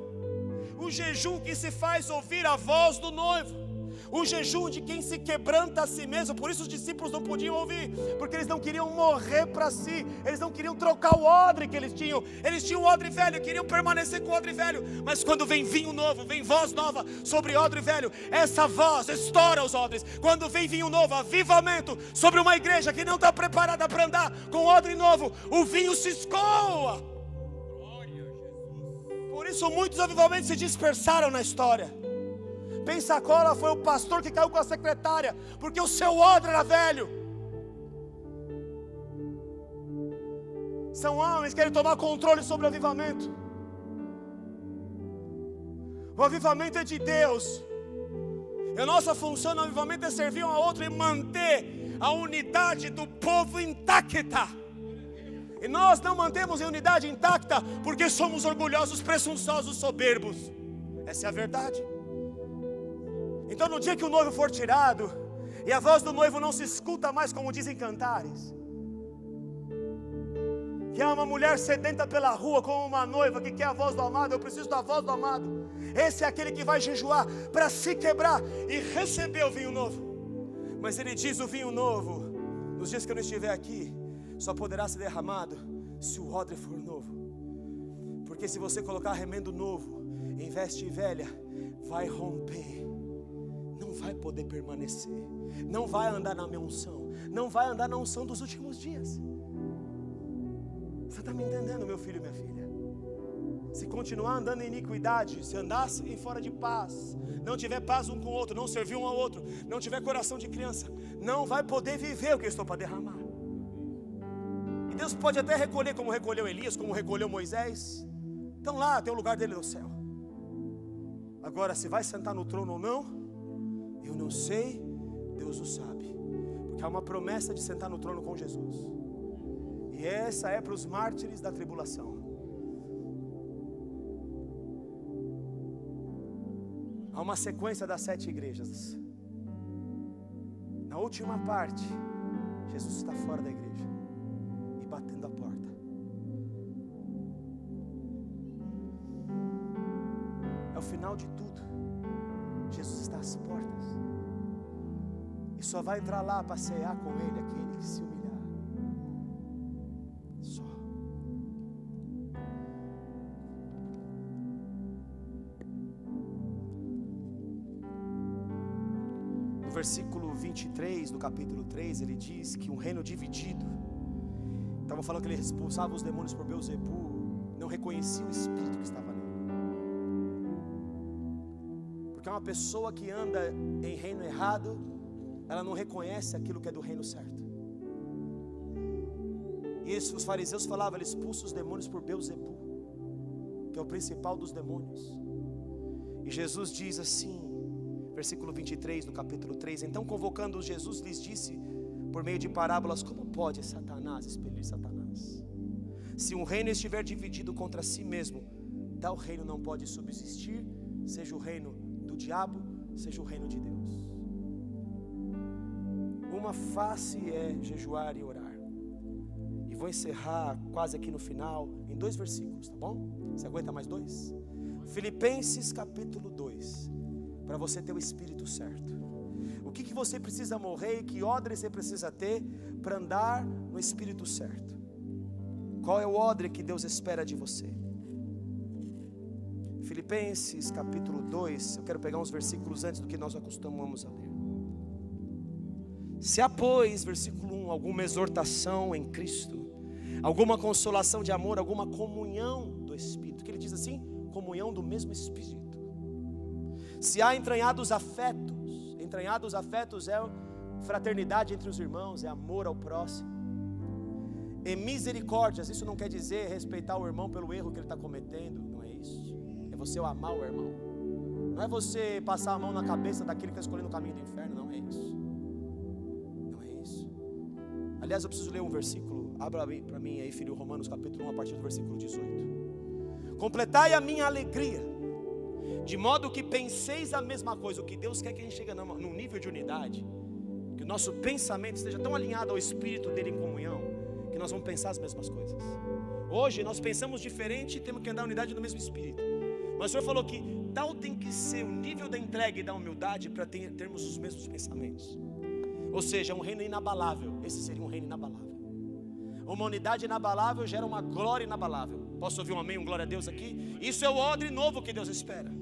o jejum que se faz ouvir a voz do noivo, o jejum de quem se quebranta a si mesmo. Por isso os discípulos não podiam ouvir, porque eles não queriam morrer para si, eles não queriam trocar o odre que eles tinham um odre velho, queriam permanecer com o odre velho. Mas quando vem vinho novo, vem voz nova sobre odre velho, essa voz estoura os odres. Quando vem vinho novo, avivamento sobre uma igreja que não está preparada para andar com odre novo, o vinho se escoa. Por isso muitos avivamentos se dispersaram na história. Pensacola foi o pastor que caiu com a secretária, porque o seu odre era velho. São homens que querem tomar controle sobre o avivamento. O avivamento é de Deus, e a nossa função no avivamento é servir um ao outro e manter a unidade do povo intacta. E nós não mantemos a unidade intacta porque somos orgulhosos, presunçosos, soberbos. Essa é a verdade. Então no dia que o noivo for tirado, e a voz do noivo não se escuta mais, como dizem Cantares, que há uma mulher sedenta pela rua como uma noiva que quer a voz do amado. Eu preciso da voz do amado. Esse é aquele que vai jejuar para se quebrar e receber o vinho novo. Mas ele diz: o vinho novo, nos dias que eu não estiver aqui, só poderá ser derramado se o odre for novo. Porque se você colocar remendo novo em veste velha, vai romper, não vai poder permanecer, não vai andar na minha unção, não vai andar na unção dos últimos dias. Você está me entendendo, meu filho e minha filha? Se continuar andando em iniquidade, se andar em fora de paz, não tiver paz um com o outro, não servir um ao outro, não tiver coração de criança, não vai poder viver o que eu estou para derramar. E Deus pode até recolher, como recolheu Elias, como recolheu Moisés. Então lá tem o lugar dele no céu. Agora, se vai sentar no trono ou não, eu não sei, Deus o sabe. Porque há uma promessa de sentar no trono com Jesus. E essa é para os mártires da tribulação. Há uma sequência das 7 igrejas. Na última parte, Jesus está fora da igreja e batendo a porta. É o final de tudo. Jesus está às portas. E só vai entrar lá para cear com Ele aquele que se humilhar. Só. No versículo 23 do capítulo 3, ele diz que um reino dividido, estava falando que ele expulsava os demônios por Beelzebu, não reconhecia o espírito que estava nele. Porque uma pessoa que anda em reino errado, ela não reconhece aquilo que é do reino certo. E os fariseus falavam, ele expulsa os demônios por Beelzebu, que é o principal dos demônios. E Jesus diz assim, versículo 23 do capítulo 3, então convocando-os, Jesus lhes disse, por meio de parábolas, como pode Satanás expelir Satanás? Se um reino estiver dividido contra si mesmo, tal reino não pode subsistir, seja o reino do diabo, seja o reino de Deus. Uma face é jejuar e orar. E vou encerrar quase aqui no final, em 2 versículos, tá bom? Você aguenta mais 2? Filipenses capítulo 2, para você ter o espírito certo. O que você precisa morrer e que odre você precisa ter para andar no espírito certo? Qual é o odre que Deus espera de você? Filipenses capítulo 2, eu quero pegar uns versículos antes do que nós acostumamos a ler. Se há, pois, versículo 1, alguma exortação em Cristo, alguma consolação de amor, alguma comunhão do Espírito, que ele diz assim, comunhão do mesmo Espírito. Se há entranhados afetos é fraternidade entre os irmãos, é amor ao próximo. E misericórdias, isso não quer dizer respeitar o irmão pelo erro que ele está cometendo, não é isso. É você amar o irmão. Não é você passar a mão na cabeça daquele que está escolhendo o caminho do inferno, não é isso. Não é isso. Aliás, eu preciso ler um versículo, abra para mim aí, filho, Romanos capítulo 1, a partir do versículo 18. Completai a minha alegria, de modo que penseis a mesma coisa. O que Deus quer que a gente chegue num nível de unidade, que o nosso pensamento esteja tão alinhado ao Espírito dele em comunhão, que nós vamos pensar as mesmas coisas. Hoje nós pensamos diferente e temos que andar em unidade no mesmo Espírito. Mas o Senhor falou que tal tem que ser o nível da entrega e da humildade para termos os mesmos pensamentos. Ou seja, um reino inabalável. Esse seria um reino inabalável. Uma unidade inabalável gera uma glória inabalável. Posso ouvir um amém, um glória a Deus aqui? Isso é o odre novo que Deus espera.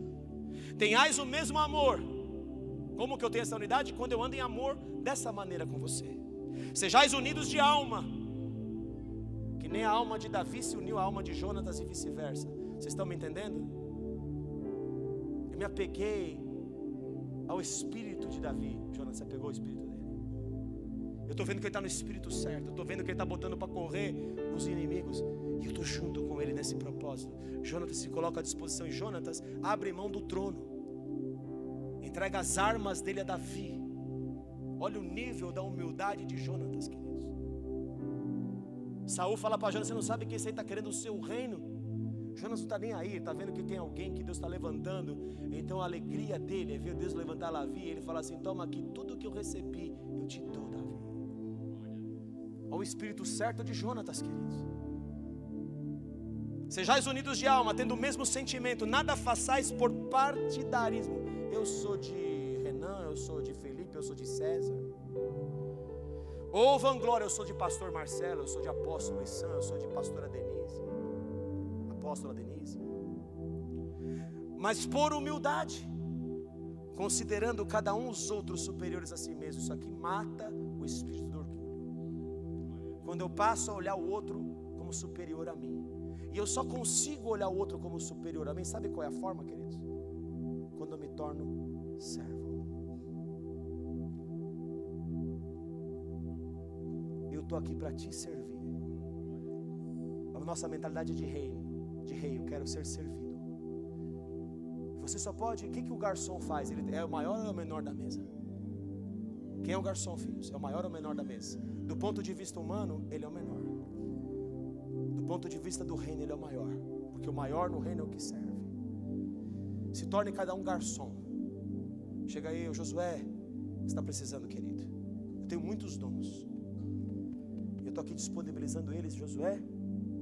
Tenhais o mesmo amor. Como que eu tenho essa unidade? Quando eu ando em amor dessa maneira com você. Sejais unidos de alma, que nem a alma de Davi se uniu à alma de Jonatas e vice-versa. Vocês estão me entendendo? Eu me apeguei ao espírito de Davi. Jonatas, você pegou o espírito dele? Eu estou vendo que ele está no espírito certo. Eu estou vendo que ele está botando para correr os inimigos. E eu estou junto com ele nesse propósito. Jonatas se coloca à disposição. E Jonatas abre mão do trono, entrega as armas dele a Davi. Olha o nível da humildade de Jonatas, queridos. Saul fala para Jonatas, você não sabe que esse aí está querendo o seu reino. Jonas não está nem aí, está vendo que tem alguém que Deus está levantando. Então a alegria dele é ver Deus levantar Davi. Ele fala assim, toma aqui, tudo que eu recebi eu te dou, Davi. Olha o espírito certo de Jonatas, queridos. Sejais unidos de alma, tendo o mesmo sentimento, nada façais por partidarismo. Eu sou de Renan, eu sou de Felipe, eu sou de César. Ou vanglória, eu sou de pastor Marcelo, eu sou de apóstolo Issan, eu sou de pastora Denise, apóstola Denise. Mas por humildade, considerando cada um os outros superiores a si mesmo. Isso aqui mata o espírito do orgulho. Quando eu passo a olhar o outro como superior a mim. E eu só consigo olhar o outro como superior a mim. Sabe qual é a forma, queridos? Quando eu me torno servo. Eu estou aqui para te servir. A nossa mentalidade é de rei. Eu quero ser servido. Você só pode. O que o garçom faz? Ele é o maior ou é o menor da mesa? Quem é o garçom, filhos? É o maior ou o menor da mesa? Do ponto de vista humano, ele é o menor. Do ponto de vista do reino, ele é o maior. Porque o maior no reino é o que serve. Se torne cada um garçom. Chega aí, Josué, você está precisando, querido? Eu tenho muitos dons. Eu estou aqui disponibilizando eles, Josué,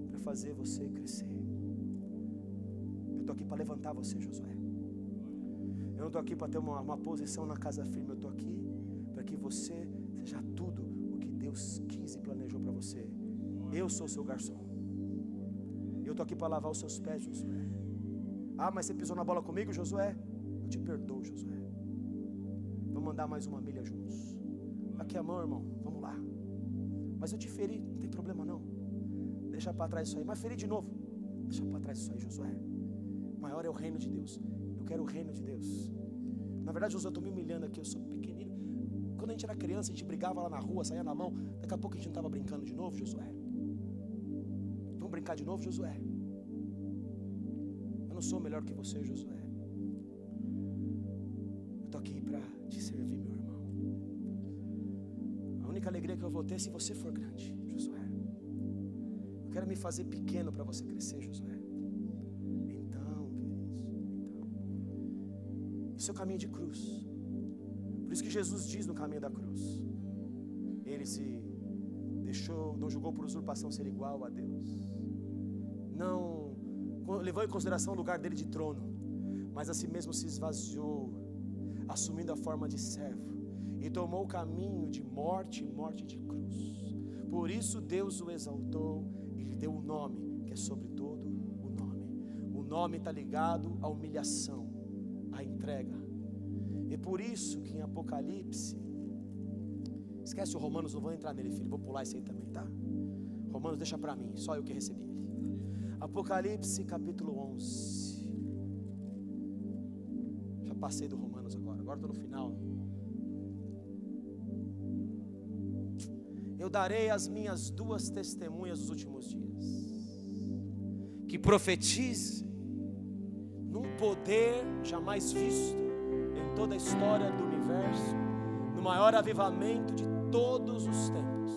para fazer você crescer. Eu estou aqui para levantar você, Josué. Eu não estou aqui para ter uma posição na casa firme. Eu estou aqui para que você seja tudo o que Deus quis e planejou para você. Eu sou seu garçom. Eu estou aqui para lavar os seus pés, Josué. Ah, mas você pisou na bola comigo, Josué? Eu te perdoo, Josué. Vamos andar mais uma milha juntos. Aqui a mão, irmão, vamos lá. Mas eu te feri, não tem problema não. Deixa para trás isso aí. Mas feri de novo. Deixa para trás isso aí, Josué. Maior é o reino de Deus. Eu quero o reino de Deus. Na verdade, Josué, eu estou me humilhando aqui. Eu sou pequenino. Quando a gente era criança, a gente brigava lá na rua, saía na mão. Daqui a pouco a gente não estava brincando de novo, Josué. Vamos brincar de novo, Josué? Eu não sou melhor que você, Josué. Eu estou aqui para te servir, meu irmão. A única alegria que eu vou ter é se você for grande, Josué. Eu quero me fazer pequeno para você crescer, Josué. Então, isso é o caminho de cruz. Por isso que Jesus diz no caminho da cruz, ele se deixou, não julgou por usurpação ser igual a Deus, não levou em consideração o lugar dele de trono, mas a si mesmo se esvaziou, assumindo a forma de servo, e tomou o caminho de morte, morte de cruz. Por isso Deus o exaltou e lhe deu um nome que é sobre todo o nome. O nome está ligado à humilhação, à entrega. E por isso que em Apocalipse, esquece o Romanos, não vou entrar nele, filho, vou pular isso aí também, tá? Romanos deixa para mim, só eu que recebi ele. Apocalipse capítulo 11. Já passei do Romanos agora estou no final. Eu darei as minhas duas testemunhas dos últimos dias, que profetize num poder jamais visto em toda a história do universo, no maior avivamento de todos os tempos.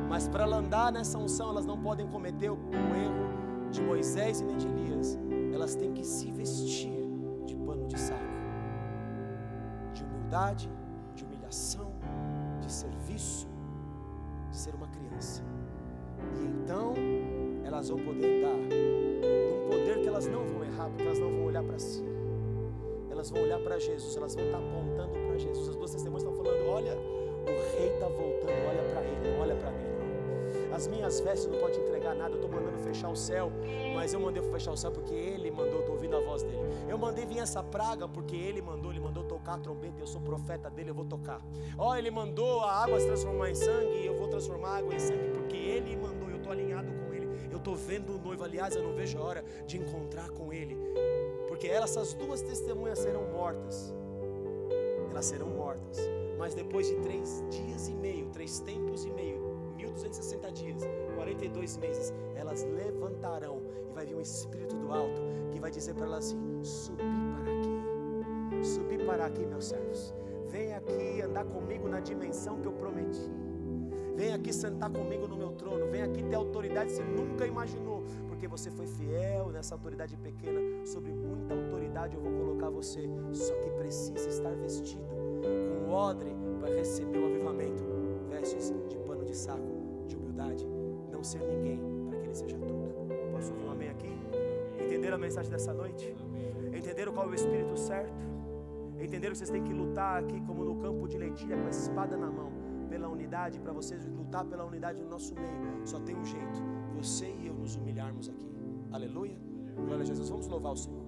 Mas para andar nessa unção, elas não podem cometer o erro de Moisés e nem de Elias. Elas têm que se vestir de pano de saco, de humildade, de humilhação, de serviço, de ser uma criança. E então elas vão poder andar num poder que elas não vão errar, porque elas não vão olhar para si. Elas vão olhar para Jesus, elas vão estar apontando para Jesus. As duas testemunhas estão falando: olha, o rei está voltando, olha para ele, não olha para mim não. As minhas vestes não podem entregar nada, eu estou mandando fechar o céu, mas eu mandei fechar o céu porque ele mandou, estou ouvindo a voz dele. Eu mandei vir essa praga porque ele mandou tocar a trombeta, eu sou profeta dele, eu vou tocar. Ele mandou a água se transformar em sangue, e eu vou transformar a água em sangue porque ele mandou, eu estou alinhado com ele. Eu estou vendo o noivo, aliás, eu não vejo a hora de encontrar com ele. Porque essas duas testemunhas serão mortas. Elas serão mortas. Mas depois de 3 dias e meio, 3 tempos e meio, 1260 dias, 42 meses, elas levantarão. E vai vir um Espírito do alto que vai dizer para elas assim: subi para aqui. Subi para aqui, meus servos. Vem aqui andar comigo na dimensão que eu prometi. Vem aqui sentar comigo no meu trono. Vem aqui ter autoridade que você nunca imaginou. Porque você foi fiel nessa autoridade pequena. Sobre muita autoridade eu vou colocar você. Só que precisa estar vestido com o odre para receber o avivamento. Vestes de pano de saco, de humildade. Não ser ninguém para que ele seja tudo. Posso ouvir um amém aqui? Entenderam a mensagem dessa noite? Entenderam qual é o Espírito certo? Entenderam que vocês têm que lutar aqui como no campo de lentilha, com a espada na mão, pela unidade, para vocês lutar pela unidade no nosso meio. Só tem um jeito: você e eu nos humilharmos aqui. Aleluia. Glória a Jesus. Vamos louvar o Senhor.